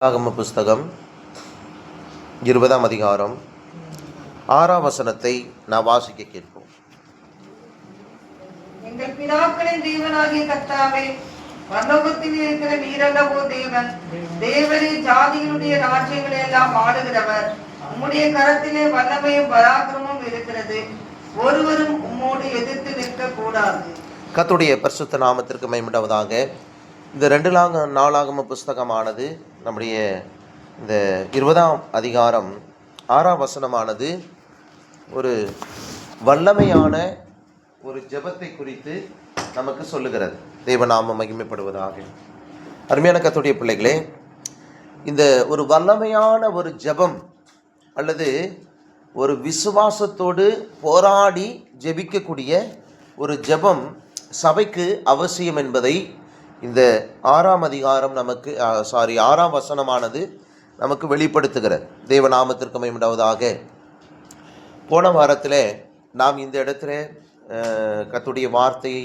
ஆகம புஸ்தகம் 20ஆம் அதிகாரம் 6ஆம் வசனத்தை நான் வாசிக்க கேட்போம். எங்கள் பிதாக்களின் தேவனாகிய கர்த்தாவே, பரலோகத்தில் இருக்கிற நீரல்லவோ தேவன். தேவரே ஜாதிகளுடைய ராஜ்யங்களை எல்லாம் ஆளுகிறவர். உம்முடைய கரத்திலே வல்லமையும் பராக்கிரமும் இருக்கிறது. ஒருவரும் உம்மோடு எதிர்த்து நிற்க கூடாது. கர்த்தருடைய பரிசுத்த நாமத்திற்கு மகிமை. இந்த 2 நாளாகம புஸ்தகமானது நம்முடைய இந்த 20ஆம் அதிகாரம் 6ஆம் வசனமானது ஒரு வல்லமையான ஒரு ஜெபத்தை குறித்து நமக்கு சொல்லுகிறது. தேவநாமம் மகிமைப்படுவதாக. அருமையான கர்த்தருடைய பிள்ளைகளே, இந்த ஒரு வல்லமையான ஒரு ஜெபம் அல்லது ஒரு விசுவாசத்தோடு போராடி ஜெபிக்கக்கூடிய ஒரு ஜெபம் சபைக்கு அவசியம் என்பதை இந்த 6ஆம் அதிகாரம் 6ஆம் வசனமானது நமக்கு வெளிப்படுத்துகிறது. தேவநாமத்திற்கு மகிமையாக. போன வாரத்தில் நாம் இந்த இடத்துல கர்த்தருடைய வார்த்தையை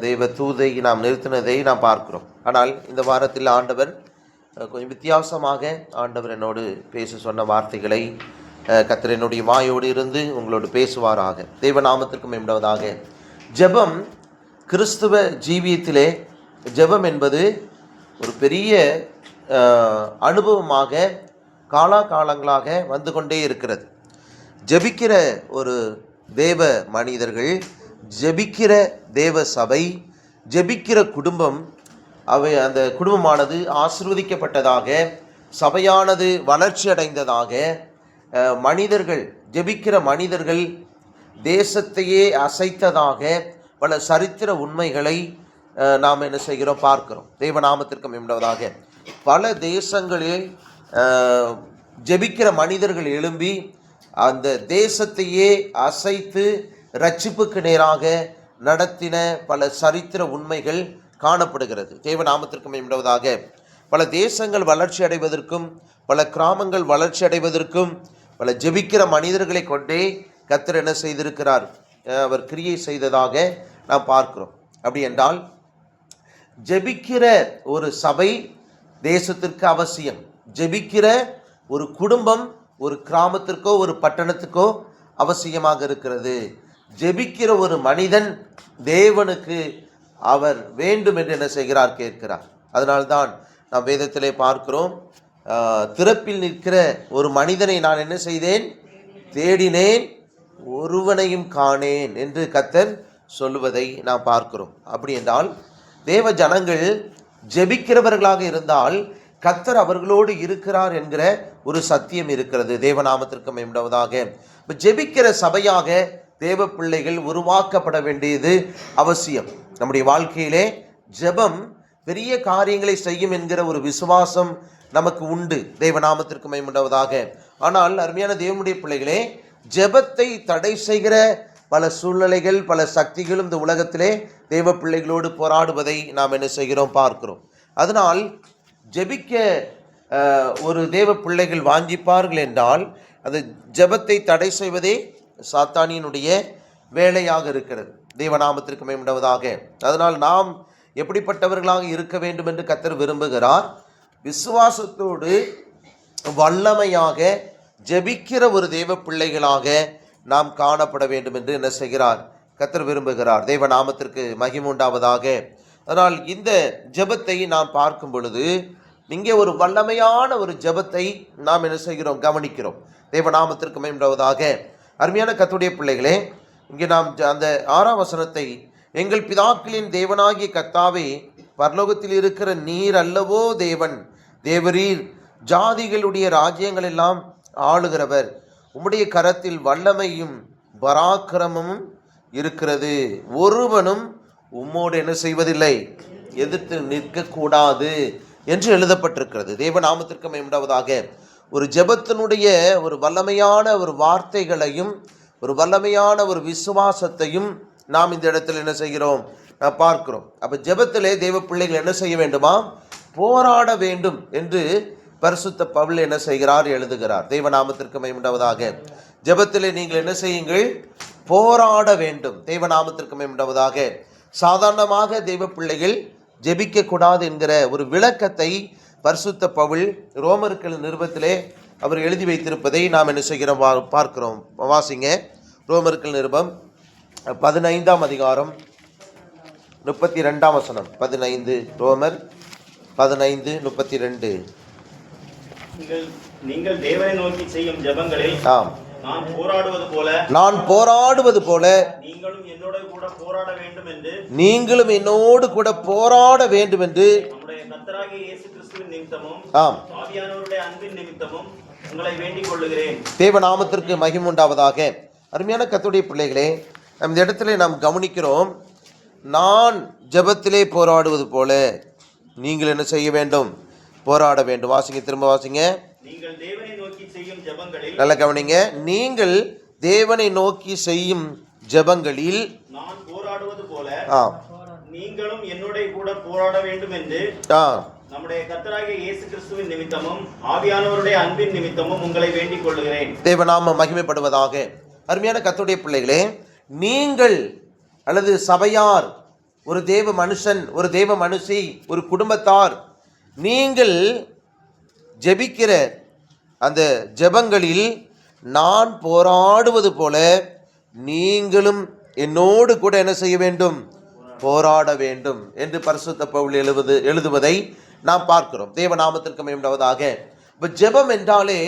தெய்வ தூதை நாம் நிறுத்தினதை நாம் பார்க்கிறோம். ஆனால் இந்த வாரத்தில் ஆண்டவர் கொஞ்சம் வித்தியாசமாக ஆண்டவர் என்னோடு பேச சொன்ன வார்த்தைகளை கர்த்தர் என்னுடைய வாயோடு இருந்து உங்களோடு பேசுவாராக. தேவநாமத்திற்கு மகிமையாக. ஜெபம் கிறிஸ்துவ ஜீவியத்திலே ஜெபம் என்பது ஒரு பெரிய அனுபவமாக காலாகாலங்களாக வந்து கொண்டே இருக்கிறது. ஜெபிக்கிற ஒரு தேவ மனிதர்கள், ஜெபிக்கிற தேவ சபை, ஜெபிக்கிற குடும்பம், அந்த குடும்பமானது ஆசீர்வதிக்கப்பட்டதாக, சபையானது வளர்ச்சி அடைந்ததாக, மனிதர்கள் ஜெபிக்கிற மனிதர்கள் தேசத்தையே அசைத்ததாக பல சரித்திர உண்மைகளை நாம் என்ன செய்கிறோம், பார்க்கிறோம். தேவநாமத்திற்கு மகிமையாக. பல தேசங்களில் ஜெபிக்கிற மனிதர்கள் எழும்பி அந்த தேசத்தையே அசைத்து ரட்சிப்புக்கு நேராக நடத்தின பல சரித்திர உண்மைகள் காணப்படுகிறது. தேவநாமத்திற்கு மகிமையாக. பல தேசங்கள் வளர்ச்சி அடைவதற்கும் பல கிராமங்கள் வளர்ச்சி அடைவதற்கும் பல ஜெபிக்கிற மனிதர்களை கொண்டே கர்த்தர் என்ன செய்திருக்கிறார், அவர் கிரியை செய்ததாக நாம் பார்க்கிறோம். அப்படி என்றால் ஜெபிக்கிற ஒரு சபை தேசத்திற்கு அவசியம். ஜெபிக்கிற ஒரு குடும்பம் ஒரு கிராமத்திற்கோ ஒரு பட்டணத்துக்கோ அவசியமாக இருக்கிறது. ஜெபிக்கிற ஒரு மனிதன் தேவனுக்கு அவர் வேண்டும் என்று என்ன செய்கிறார், கேட்கிறார். அதனால்தான் நாம் வேதத்திலே பார்க்கிறோம், திறப்பில் நிற்கிற ஒரு மனிதனை நான் என்ன செய்தேன், தேடினேன், ஒருவனையும் காணேன் என்று கர்த்தர் சொல்லுவதை நாம் பார்க்கிறோம். அப்படி என்றால் தேவ ஜனங்கள் ஜெபிக்கிறவர்களாக இருந்தால் கர்த்தர் அவர்களோடு இருக்கிறார் என்கிற ஒரு சத்தியம் இருக்கிறது. தேவநாமத்திற்கு மகிமையாக. ஜெபிக்கிற சபையாக தேவ பிள்ளைகள் உருவாக்கப்பட வேண்டியது அவசியம். நம்முடைய வாழ்க்கையிலே ஜெபம் பெரிய காரியங்களை செய்யும் என்கிற ஒரு விசுவாசம் நமக்கு உண்டு. தேவநாமத்திற்கு மகிமையாக. ஆனால் அருமையான தேவனுடைய பிள்ளைகளே, ஜெபத்தை தடை செய்கிற பல சூழ்நிலைகள் பல சக்திகளும் இந்த உலகத்திலே தேவ பிள்ளைகளோடு போராடுவதை நாம் என்ன செய்கிறோம், பார்க்கிறோம். அதனால் ஜெபிக்க ஒரு தேவ பிள்ளைகள் வாஞ்சிப்பார்கள் என்றால் அது ஜெபத்தை தடை செய்வதே சாத்தானியினுடைய வேலையாக இருக்கிறது. தேவநாமத்திற்கு மகிமையாக. அதனால் நாம் எப்படிப்பட்டவர்களாக இருக்க வேண்டும் என்று கர்த்தர் விரும்புகிறார். விசுவாசத்தோடு வல்லமையாக ஜெபிக்கிற ஒரு தேவ பிள்ளைகளாக நாம் காணப்பட வேண்டும் என்று என்ன செய்கிறார், கர்த்தர் விரும்புகிறார். தேவநாமத்திற்கு மகிமை உண்டாவதாக. அதனால் இந்த ஜெபத்தை நாம் பார்க்கும் பொழுது இங்கே ஒரு வல்லமையான ஒரு ஜெபத்தை நாம் என்ன செய்கிறோம், கவனிக்கிறோம். தேவநாமத்திற்கு மகிமை உண்டாவதாக. அருமையான கர்த்தருடைய பிள்ளைகளே, இங்கே நாம் அந்த 6ஆம் வசனத்தை, எங்கள் பிதாக்களின் தேவனாகிய கர்த்தாவே, பரலோகத்தில் இருக்கிற நீர் அல்லவோ தேவன். தேவரீர் ஜாதிகளுடைய ராஜ்யங்கள் எல்லாம் ஆளுகிறவர். உம்முடைய கரத்தில் வல்லமையும் பராக்கிரமும் இருக்கிறது. ஒருவனும் உம்மோடு என்ன செய்வதில்லை, எதிர்த்து நிற்கக்கூடாது என்று எழுதப்பட்டிருக்கிறது. தேவநாமத்திற்கு மகிமையாக. ஒரு ஜெபத்தினுடைய ஒரு வல்லமையான ஒரு வார்த்தைகளையும் ஒரு வல்லமையான ஒரு விசுவாசத்தையும் நாம் இந்த இடத்தில் என்ன செய்கிறோம், பார்க்கிறோம். அப்போ ஜெபத்திலே தேவ பிள்ளைகள் என்ன செய்ய வேண்டுமா, போராட வேண்டும் என்று பரிசுத்த பவுல் என்ன செய்கிறார், எழுதுகிறார். தேவநாமத்திற்கு மகிமையாக. ஜெபத்திலே நீங்கள் என்ன செய்யுங்கள், போராட வேண்டும். தேவநாமத்திற்கு மகிமையாக. சாதாரணமாக தேவ பிள்ளைகள் ஜெபிக்க கூடாது என்கிற ஒரு விளக்கத்தை பரிசுத்த பவுல் ரோமர்கள் நிருபத்திலே அவர் எழுதி வைத்திருப்பதை நாம் என்ன செய்கிறோம் பார்க்கிறோம். வாசிங்க. ரோமர்கள் நிருபம் 15ஆம் அதிகாரம் 32ஆம் வசனம். 15 ரோமர் 15:32. நீங்கள் தேவனை நோக்கி செய்யும் ஜெபங்களில் நான் போராடுவது போல நீங்களும் என்னோடு கூட போராட வேண்டும் என்று நம்முடைய கர்த்தராகிய இயேசு கிறிஸ்துவின் நிமித்தமும் ஆவியானவருடைய அன்பின் நிமித்தமும் உங்களை வேண்டிக் கொள்ளுகிறேன். தேவ நாமத்திற்கு மகிமை உண்டாவதாக. அருமையான கர்த்தருடைய பிள்ளைகளே, இந்த இடத்துல நாம் கவனிக்கிறோம், நான் ஜெபத்திலே போராடுவது போல நீங்கள் என்ன செய்ய வேண்டும்? போராட வேண்டும். வாசிங்க, திரும்ப வாசிங்க. நீங்கள் தேவனை நோக்கி செய்யும் ஜெபங்களில், நல்ல கவனிங்க, நீங்கள் தேவனை நோக்கி செய்யும் ஜெபங்களில் நான் போராடுவது போல நீங்களும் என்னோட கூட போராட வேண்டும் என்று நம்முடைய கர்த்தராகிய இயேசு கிறிஸ்துவின் நிமித்தமும் ஆவியானவருடைய அன்பின் நிமித்தமும் உங்களை வேண்டிக் கொள்கிறேன். தேவநாம மகிமைப்படுவதாக. அருமையான கர்த்தருடைய பிள்ளைகளே, நீங்கள் அல்லது சபையார், ஒரு தேவ மனுஷன், ஒரு தேவ மனுஷி, ஒரு குடும்பத்தார், நீங்கள் ஜெபிக்கிற அந்த ஜெபங்களில் நான் போராடுவது போல நீங்களும் என்னோடு கூட என்ன செய்ய வேண்டும்? போராட வேண்டும் என்று பரிசுத்த பவுல் எழுதுவதை நாம் பார்க்கிறோம். தேவநாமத்திற்கு மகிமை உண்டாவதாக. இப்போ ஜெபம் என்றாலே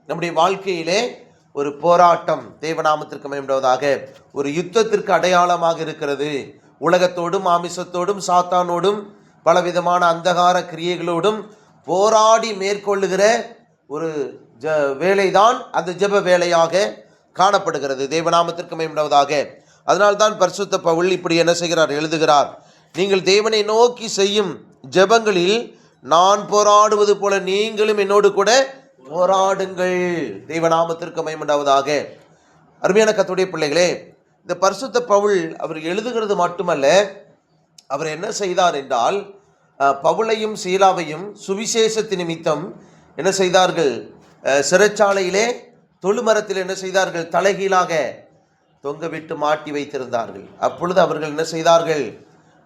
நம்முடைய வாழ்க்கையிலே ஒரு போராட்டம். தேவநாமத்திற்கு மகிமை உண்டாவதாக. ஒரு யுத்தத்திற்கு அடையாளமாக இருக்கிறது. உலகத்தோடும் மாமிசத்தோடும் சாத்தானோடும் பலவிதமான அந்தகார கிரியைகளோடும் போராடி மேற்கொள்ளுகிற ஒரு வேலைதான் அந்த ஜெப வேலையாக காணப்படுகிறது. தேவநாமத்திற்கு மகிமை உண்டாவதாக. அதனால்தான் பரிசுத்த பவுல் இப்படி என்ன செய்கிறார்? எழுதுகிறார், நீங்கள் தேவனை நோக்கி செய்யும் ஜெபங்களில் நான் போராடுவது போல நீங்களும் என்னோடு கூட போராடுங்கள். தேவநாமத்திற்கு மகிமை உண்டாவதாக. அருமையான கர்த்தருடைய பிள்ளைகளே, இந்த பரிசுத்த பவுல் அவர் எழுதுகிறது மட்டுமல்ல, அவர் என்ன செய்தார் என்றால், பவுலையும் சீலாவையும் சுவிசேஷத்து நிமித்தம் என்ன செய்தார்கள்? சிறைச்சாலையிலே தொழுமரத்தில் என்ன செய்தார்கள்? தலைகீழாக தொங்கவிட்டு மாட்டி வைத்திருந்தார்கள். அப்பொழுது அவர்கள் என்ன செய்தார்கள்?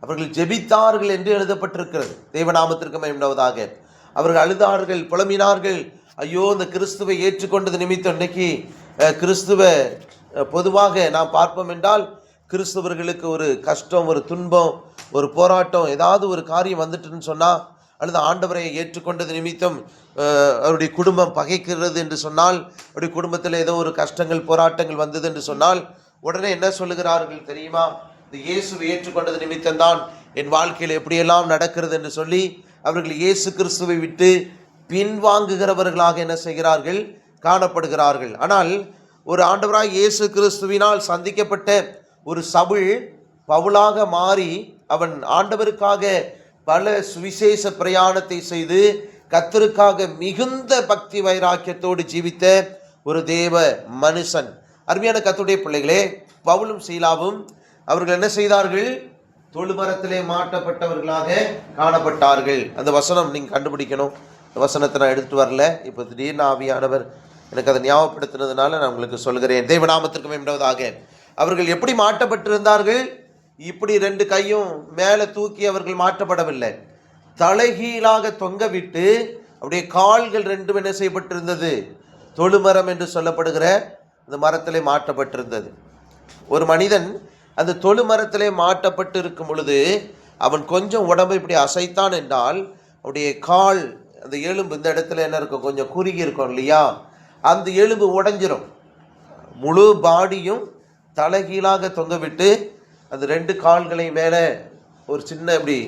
அவர்கள் ஜெபித்தார்கள் என்று எழுதப்பட்டிருக்கிறது. தேவநாமத்திற்கு மகிமை உண்டாவதாக. அவர்கள் அழுதார்கள், புலம்பினார்கள். ஐயோ, இந்த கிறிஸ்துவை ஏற்றுக்கொண்டது நிமித்தம் இன்னைக்கு கிறிஸ்துவை பொதுவாக நாம் பார்ப்போம் என்றால் கிறிஸ்துவர்களுக்கு ஒரு கஷ்டம், ஒரு துன்பம், ஒரு போராட்டம், ஏதாவது ஒரு காரியம் வந்துட்டுன்னு சொன்னால், அல்லது ஆண்டவரை ஏற்றுக்கொண்டது நிமித்தம் அவருடைய குடும்பம் பகைக்கிறது என்று சொன்னால், அவருடைய குடும்பத்தில் ஏதோ ஒரு கஷ்டங்கள் போராட்டங்கள் வந்தது என்று சொன்னால் உடனே என்ன சொல்லுகிறார்கள் தெரியுமா? இந்த இயேசுவை ஏற்றுக்கொண்டது நிமித்தம்தான் என் வாழ்க்கையில் எப்படியெல்லாம் நடக்கிறது என்று சொல்லி அவர்கள் இயேசு கிறிஸ்துவை விட்டு பின்வாங்குகிறவர்களாக என்ன செய்கிறார்கள்? காணப்படுகிறார்கள். ஆனால் ஒரு ஆண்டவராய் இயேசு கிறிஸ்துவினால் சந்திக்கப்பட்ட ஒரு சவுல் பவுலாக மாறி அவன் ஆண்டவருக்காக பல சுவிசேஷ பிரயாணத்தை செய்து கர்த்தருக்காக மிகுந்த பக்தி வைராக்கியத்தோடு ஜீவித்த ஒரு தேவ மனுஷன். அருமையான கர்த்தருடைய பிள்ளைகளே, பவுலும் சீலாவும் அவர்கள் என்ன செய்தார்கள்? தொழுமரத்திலே மாட்டப்பட்டவர்களாக காணப்பட்டார்கள். அந்த வசனம் நீங்கள் கண்டுபிடிக்கணும். அந்த வசனத்தை நான் எடுத்துட்டு வரல, இப்போ திடீர்னு ஆவியானவர் எனக்கு அதை ஞாபகப்படுத்தினதுனால நான் உங்களுக்கு சொல்கிறேன். தேவநாமத்திற்கு மகிமை உண்டாவதாக. அவர்கள் எப்படி மாட்டப்பட்டிருந்தார்கள்? இப்படி 2 கையும் மேலே தூக்கி அவர்கள் மாற்றப்படவில்லை. தலைகீழாக தொங்க விட்டு அப்படியே கால்கள் 2 என்ன செய்யப்பட்டிருந்தது? தொழுமரம் என்று சொல்லப்படுகிற அந்த மரத்திலே மாற்றப்பட்டிருந்தது. ஒரு மனிதன் அந்த தொழுமரத்திலே மாட்டப்பட்டு இருக்கும் பொழுது அவன் கொஞ்சம் உடம்பை இப்படி அசைத்தான் என்றால் அவருடைய கால், அந்த எலும்பு இந்த இடத்துல என்ன இருக்கும்? கொஞ்சம் குறுகி இருக்கும் இல்லையா? அந்த எலும்பு உடைஞ்சிரும். முழு பாடியும் தலைகீழாக தொங்க விட்டு அந்த 2 கால்களை மேலே ஒரு சின்ன இப்படி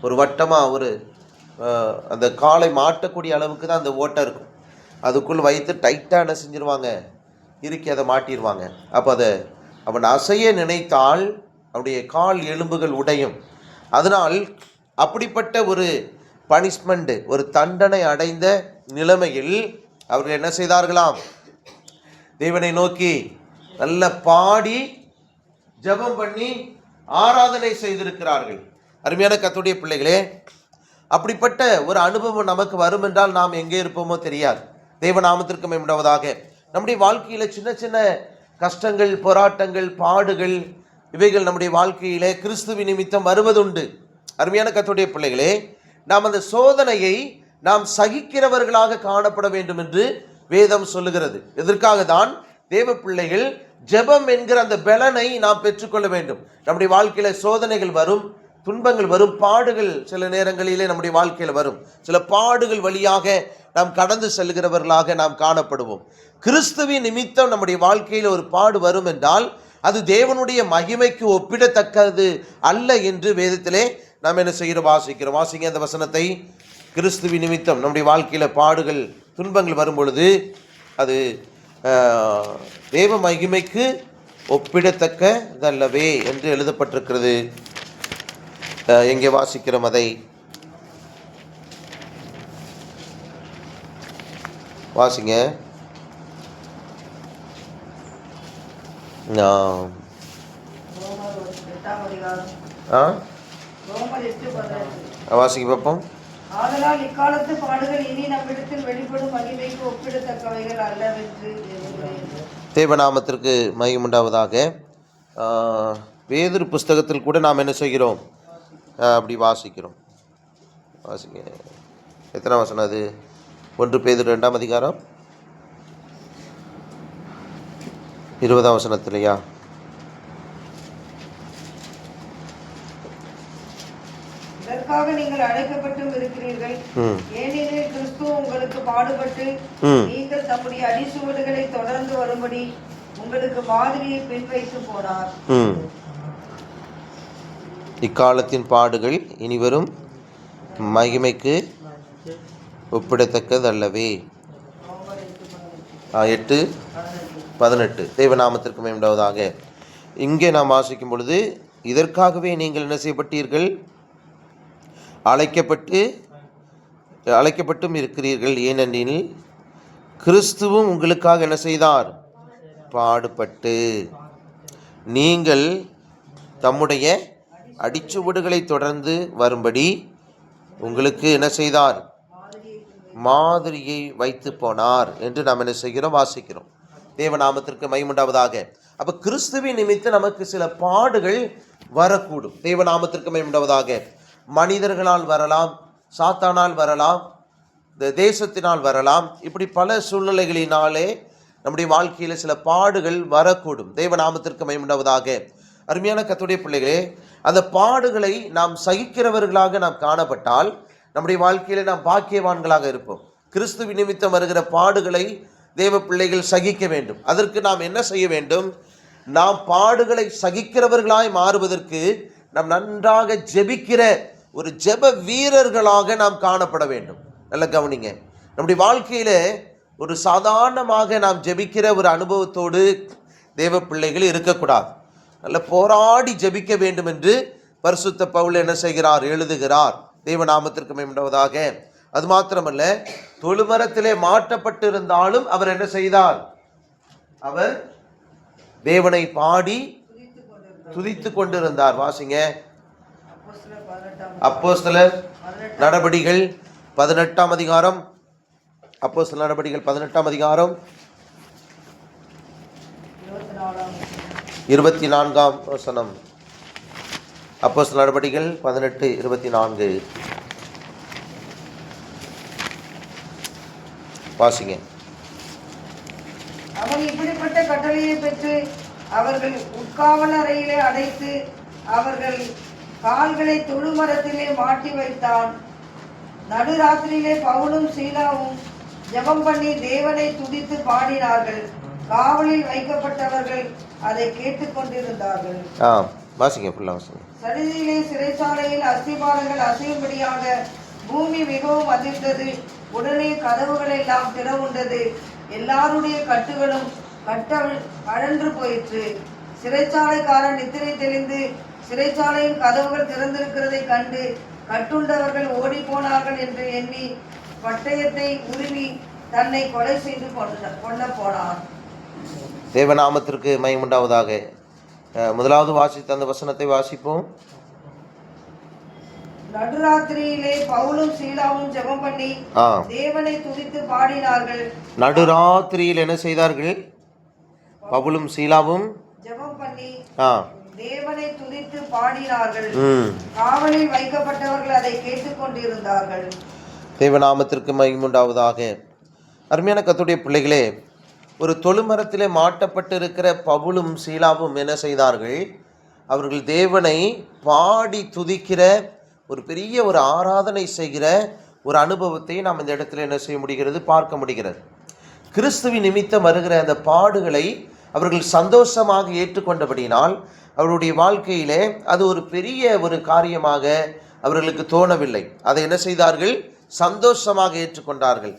ஒரு வட்டமாக ஒரு அந்த காலை மாட்டக்கூடிய அளவுக்கு தான் அந்த ஓட்டை இருக்கும். அதுக்குள் வைத்து டைட்டாக என்ன செஞ்சிருவாங்க? இறுக்கி அதை மாட்டிடுவாங்க. அப்போ அதை அவன் அசைய நினைத்தால் அவனுடைய கால் எலும்புகள் உடையும். அதனால் அப்படிப்பட்ட ஒரு பனிஷ்மெண்ட், ஒரு தண்டனை அடைந்த நிலைமையில் அவர்கள் என்ன செய்தார்களாம்? தேவனை நோக்கி நல்ல பாடி ஜெபம் பண்ணி ஆராதனை செய்திருக்கிறார்கள். அருமையான கர்த்தருடைய பிள்ளைகளே, அப்படிப்பட்ட ஒரு அனுபவம் நமக்கு வரும் என்றால் நாம் எங்கே இருப்போமோ தெரியாது. தேவநாமத்திற்கு மகிமை உண்டாவதாக. நம்முடைய வாழ்க்கையில் சின்ன சின்ன கஷ்டங்கள், போராட்டங்கள், பாடுகள், இவைகள் நம்முடைய வாழ்க்கையிலே கிறிஸ்துவின் நிமித்தம் வருவதுண்டு. அருமையான கர்த்தருடைய பிள்ளைகளே, நாம் அந்த சோதனையை நாம் சகிக்கிறவர்களாக காணப்பட வேண்டும் என்று வேதம் சொல்லுகிறது. இதற்காக தான் தேவ பிள்ளைகள் ஜெபம் என்கிற அந்த பலனை நாம் பெற்றுக்கொள்ள வேண்டும். நம்முடைய வாழ்க்கையில சோதனைகள் வரும், துன்பங்கள் வரும், பாடுகள் சில நேரங்களிலே நம்முடைய வாழ்க்கையில் வரும். சில பாடுகள் வழியாக நாம் கடந்து செல்கிறவர்களாக நாம் காணப்படுவோம். கிறிஸ்துவின் நிமித்தம் நம்முடைய வாழ்க்கையில் ஒரு பாடு வரும் என்றால் அது தேவனுடைய மகிமைக்கு ஒப்பிடத்தக்கது அல்ல என்று வேதத்திலே நாம் என்ன செய்கிறோம்? வாசிங்க அந்த வசனத்தை. கிறிஸ்துவின் நிமித்தம் நம்முடைய வாழ்க்கையில் பாடுகள் துன்பங்கள் வரும் பொழுது அது தேவ மகிமைக்கு ஒப்பிடத்தக்கதல்லவே என்று எழுதப்பட்டிருக்கிறது. எங்கே வாசிக்கிறோம் அதை? வாசிங்க. வாசிங்க பார்ப்போம். ஆதலால் இக்காலத்து பாடுகள் இனி நம்மிடத்தில் வெளிப்படும் மகிமைக்கு ஒப்பிடத்தக்கவைகள் அல்லவென்று. தேவநாமத்திற்கு மகிமை உண்டாவதாக. வேதர் புஸ்தகத்தில் கூட நாம் என்ன செய்கிறோம்? அப்படி வாசிக்கிறோம். வாசிங்க. எத்தனை வசனம் அது? 1 பேதுரு 2 அதிகாரம் 20 வசனத்திலையா? இதற்காக நீங்கள் அழைக்கப்பட்டும் இருக்கிறீர்கள். ஏனெனில் கிறிஸ்து உங்களுக்கு பாடுபட்டு நீங்கள் தம்முடைய அடிசுவடுகளை தொடர்ந்து வரும்படி உங்களுக்கு மாதிரியை பின்வைத்து போனார். இக்காலத்தின் பாடுகள் இனிவரும் மகிமைக்கு ஒப்பிடத்தக்கது அல்லவே. 8:18 தேவநாமத்திற்கு மேம்படுவதாக. இங்கே நாம் வாசிக்கும் பொழுது, இதற்காகவே நீங்கள் என்ன செய்யப்பட்டீர்கள்? அழைக்கப்பட்டும் இருக்கிறீர்கள். ஏனெனில் கிறிஸ்துவும் உங்களுக்காக என்ன செய்தார்? பாடுபட்டு நீங்கள் தம்முடைய அடிச்சுவடுகளை தொடர்ந்து வரும்படி உங்களுக்கு என்ன செய்தார்? மாதிரியை வைத்து போனார் என்று நாம் என்ன செய்கிறோம்? வாசிக்கிறோம். தேவநாமத்திற்கு மகிமை உண்டாவதாக. அப்ப கிறிஸ்துவின் நிமித்தம் நமக்கு சில பாடுகள் வரக்கூடும். தேவநாமத்திற்கு மகிமை உண்டாவதாக. மனிதர்களால் வரலாம், சாத்தானால் வரலாம், இந்த தேசத்தினால் வரலாம். இப்படி பல சூழ்நிலைகளினாலே நம்முடைய வாழ்க்கையில் சில பாடுகள் வரக்கூடும். தேவநாமத்திற்கு மகிமை உண்டாவதாக. அருமையான கர்த்தருடைய பிள்ளைகளே, அந்த பாடுகளை நாம் சகிக்கிறவர்களாக நாம் காணப்பட்டால் நம்முடைய வாழ்க்கையில நாம் பாக்கியவான்களாக இருப்போம். கிறிஸ்துவ நிமித்தம் வருகிற பாடுகளை தேவ பிள்ளைகள் சகிக்க வேண்டும். அதற்கு நாம் என்ன செய்ய வேண்டும்? நாம் பாடுகளை சகிக்கிறவர்களாய் மாறுவதற்கு நாம் நன்றாக ஜெபிக்கிற ஒரு ஜெப வீரர்களாக நாம் காணப்பட வேண்டும். நல்ல கவனிங்க. நம்முடைய வாழ்க்கையில ஒரு சாதாரணமாக நாம் ஜெபிக்கிற ஒரு அனுபவத்தோடு தேவ பிள்ளைகள் இருக்கக்கூடாது. நல்ல போராடி ஜெபிக்க வேண்டும் என்று பரிசுத்த பவுல் என்ன செய்கிறார்? எழுதுகிறார். தேவநாமத்திற்கு மகிமை உண்டாவதாக. அது மாத்திரமல்ல, தொழுமரத்திலே மாட்டப்பட்டிருந்தாலும் அவர் என்ன செய்தார்? அவர் தேவனை பாடி துதித்து கொண்டிருந்தார். வாசிங்க. அப்போஸ்தலர் நடபடிகள் 18 அதிகாரம். அப்போஸ்தலர் நடபடிகள் 18 அதிகாரம் 24 வசனம். அப்போஸ்தலர் நடபடிகள் 18:24 வாசிங்க. அவன் இப்படிப்பட்ட கட்டளையை பெற்று அவர்கள் உட்காவல் அறையிலே அடைத்து அவர்கள் கால்களை தொழுமரத்திலே மாட்டி வைத்தான். நடுராத்திரியிலே பவுலும் சீலாவும் ஜெபம் பண்ணி தேவனை துதித்து பாடினார்கள். காவலில் வைக்கப்பட்டவர்கள் அதை கேட்டுக்கொண்டிருந்தார்கள். வாசிங்க ஃபுல்லா வாசிங்க. சடுதியிலே சிறைச்சாலையில் அஸ்திபாரங்கள் அசையும்படியாக பூமி மிகவும் அதிர்ந்தது. உடனே கதவுகள் எல்லாம் திறவுண்டது. எல்லாருடைய கட்டுகளும் அழன்று போயிற்று. சிறைச்சாலைக்காரன் நித்திரை தெளிந்து சிறைச்சாலையின் கதவுகள் திறந்திருக்கிறதை கண்டு கட்டுண்டவர்கள் ஓடி போனார்கள் என்று எண்ணி பட்டயத்தை உருவி தன்னை கொலை செய்து கொள்ள போனான். தேவநாமத்திற்கு மகிமை உண்டாவதாக. முதலாவது வாசித்த அந்த வசனத்தை வாசிப்போம். நடுராத்திரியிலே பவுலும் சீலாவும் ஜெபம் பண்ணி தேவனை துதித்து பாடினார்கள். நடுராத்திரியில் என்ன செய்தார்கள்? பவுலும் சீலாவும் ஜெபம் பண்ணி தேவனை துதித்து பாடினார்கள். காவலில் வைக்கப்பட்டவர்கள் அதை கேட்டுக்கொண்டிருந்தார்கள். தேவநாமத்திற்கு மகிமை உண்டாவதாக. அருமையான கர்த்தருடைய பிள்ளைகளே, ஒரு தொழுமரத்திலே மாட்டப்பட்டிருக்கிற பவுலும் சீலாவும் என்ன செய்தார்கள்? அவர்கள் தேவனை பாடி துதிக்கிற ஒரு பெரிய ஒரு ஆராதனை செய்கிற ஒரு அனுபவத்தை நாம் இந்த இடத்துல என்ன செய்ய முடிகிறது? பார்க்க முடிகிறது. கிறிஸ்துவின் நிமித்தம் வருகிற அந்த பாடுகளை அவர்கள் சந்தோஷமாக ஏற்றுக்கொண்டபடியினால் அவருடைய வாழ்க்கையிலே அது ஒரு பெரிய ஒரு காரியமாக அவர்களுக்கு தோணவில்லை. அதை என்ன செய்தார்கள்? சந்தோஷமாக ஏற்றுக்கொண்டார்கள்.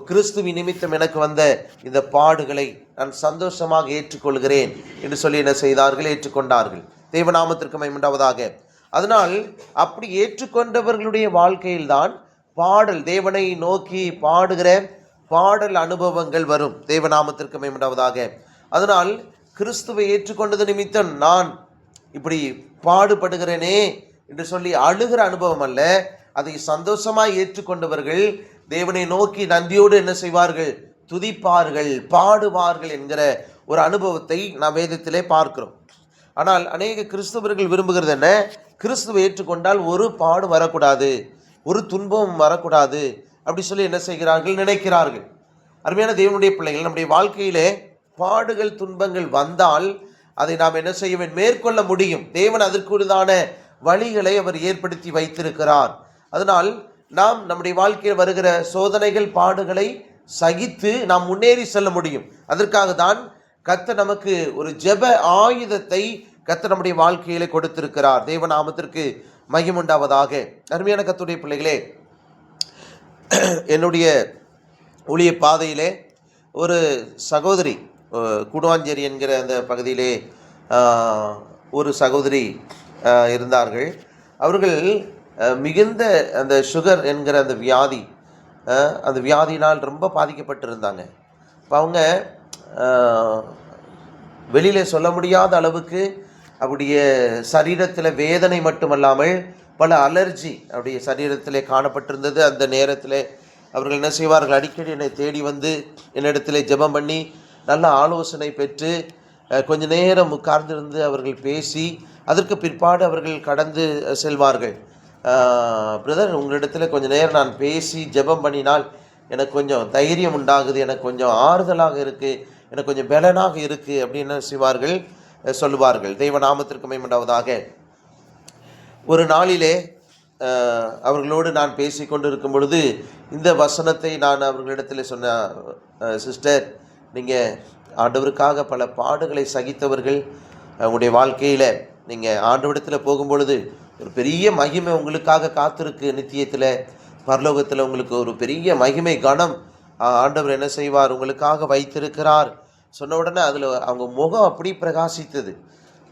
கிறிஸ்துவின் நிமித்தம் எனக்கு வந்த இந்த பாடுகளை நான் சந்தோஷமாக ஏற்றுக்கொள்கிறேன் என்று சொல்லி என்ன செய்தார்கள்? ஏற்றுக்கொண்டார்கள். தேவநாமத்திற்கு மகிமை உண்டாவதாக. அதனால் அப்படி ஏற்றுக்கொண்டவர்களுடைய வாழ்க்கையில்தான் பாடல், தேவனை நோக்கி பாடுகிற பாடல் அனுபவங்கள் வரும். தேவநாமத்திற்கு மகிமை உண்டாவதாக. அதனால் கிறிஸ்துவை ஏற்றுக்கொண்டது நிமித்தம் நான் இப்படி பாடுபடுகிறேனே என்று சொல்லி அழுகிற அனுபவம் அல்ல, அதை சந்தோஷமாய் ஏற்றுக்கொண்டவர்கள் தேவனை நோக்கி நன்றியோடு என்ன செய்வார்கள்? துதிப்பார்கள், பாடுவார்கள் என்கிற ஒரு அனுபவத்தை நாம் வேதத்திலே பார்க்கிறோம். ஆனால் அநேக கிறிஸ்தவர்கள் விரும்புகிறது என்ன? கிறிஸ்துவை ஏற்றுக்கொண்டால் ஒரு பாடு வரக்கூடாது, ஒரு துன்பம் வரக்கூடாது, அப்படி சொல்லி என்ன செய்கிறார்கள்? நினைக்கிறார்கள். அருமையான தேவனுடைய பிள்ளைகள், நம்முடைய வாழ்க்கையிலே பாடுகள் துன்பங்கள் வந்தால் அதை நாம் என்ன செய்ய வேண்டும்? மேற்கொள்ள முடியும். தேவன் அதற்குதான வழிகளை அவர் ஏற்படுத்தி வைத்திருக்கிறார். அதனால் நாம் நம்முடைய வாழ்க்கையில் வருகிற சோதனைகள் பாடுகளை சகித்து நாம் முன்னேறி செல்ல முடியும். அதற்காக தான் கர்த்தர் நமக்கு ஒரு ஜெப ஆயுதத்தை கர்த்தர் நம்முடைய வாழ்க்கையிலே கொடுத்திருக்கிறார். தேவநாமத்திற்கு மகிமை உண்டாவதாக. அருமையான கர்த்தருடைய பிள்ளைகளே, என்னுடைய ஊழிய பாதையிலே ஒரு சகோதரி, கூடுவாஞ்சேரி என்கிற அந்த பகுதியிலே ஒரு சகோதரி இருந்தார்கள். அவர்கள் மிகுந்த அந்த சுகர் என்கிற அந்த வியாதி, அந்த வியாதியினால் ரொம்ப பாதிக்கப்பட்டிருந்தாங்க. இப்போ அவங்க வெளியில் சொல்ல முடியாத அளவுக்கு அவருடைய சரீரத்தில் வேதனை மட்டுமல்லாமல் பல அலர்ஜி அவருடைய சரீரத்தில் காணப்பட்டிருந்தது. அந்த நேரத்தில் அவர்கள் என்ன செய்வார்கள்? அடிக்கடி என்னை தேடி வந்து என்னிடத்தில் ஜெபம் பண்ணி நல்ல ஆலோசனை பெற்று கொஞ்ச நேரம் உட்கார்ந்திருந்து அவர்கள் பேசி அதற்கு பிற்பாடு அவர்கள் கடந்து செல்வார்கள். பிரதர், உங்களிடத்தில் கொஞ்சம் நேரம் நான் பேசி ஜெபம் பண்ணினால் எனக்கு கொஞ்சம் தைரியம் உண்டாகுது, எனக்கு கொஞ்சம் ஆறுதலாக இருக்குது, எனக்கு கொஞ்சம் பலனாக இருக்குது அப்படின்னு செய்வார்கள், சொல்லுவார்கள். தெய்வநாமத்திற்கு மகிமை உண்டாவதாக. ஒரு நாளிலே அவர்களோடு நான் பேசி கொண்டு இருக்கும் பொழுது இந்த வசனத்தை நான் அவர்களிடத்தில் சொன்ன, சிஸ்டர், நீங்கள் ஆண்டவருக்காக பல பாடுகளை சகித்தவர்கள், உங்களுடைய வாழ்க்கையில் நீங்கள் ஆண்டவரிடத்தில் போகும்பொழுது ஒரு பெரிய மகிமை உங்களுக்காக காத்திருக்கு. நித்தியத்தில் பரலோகத்தில் உங்களுக்கு ஒரு பெரிய மகிமை கனம் ஆண்டவர் என்ன செய்வார்? உங்களுக்காக வைத்திருக்கிறார். சொன்ன உடனே அதில் அவங்க முகம் அப்படி பிரகாசித்தது.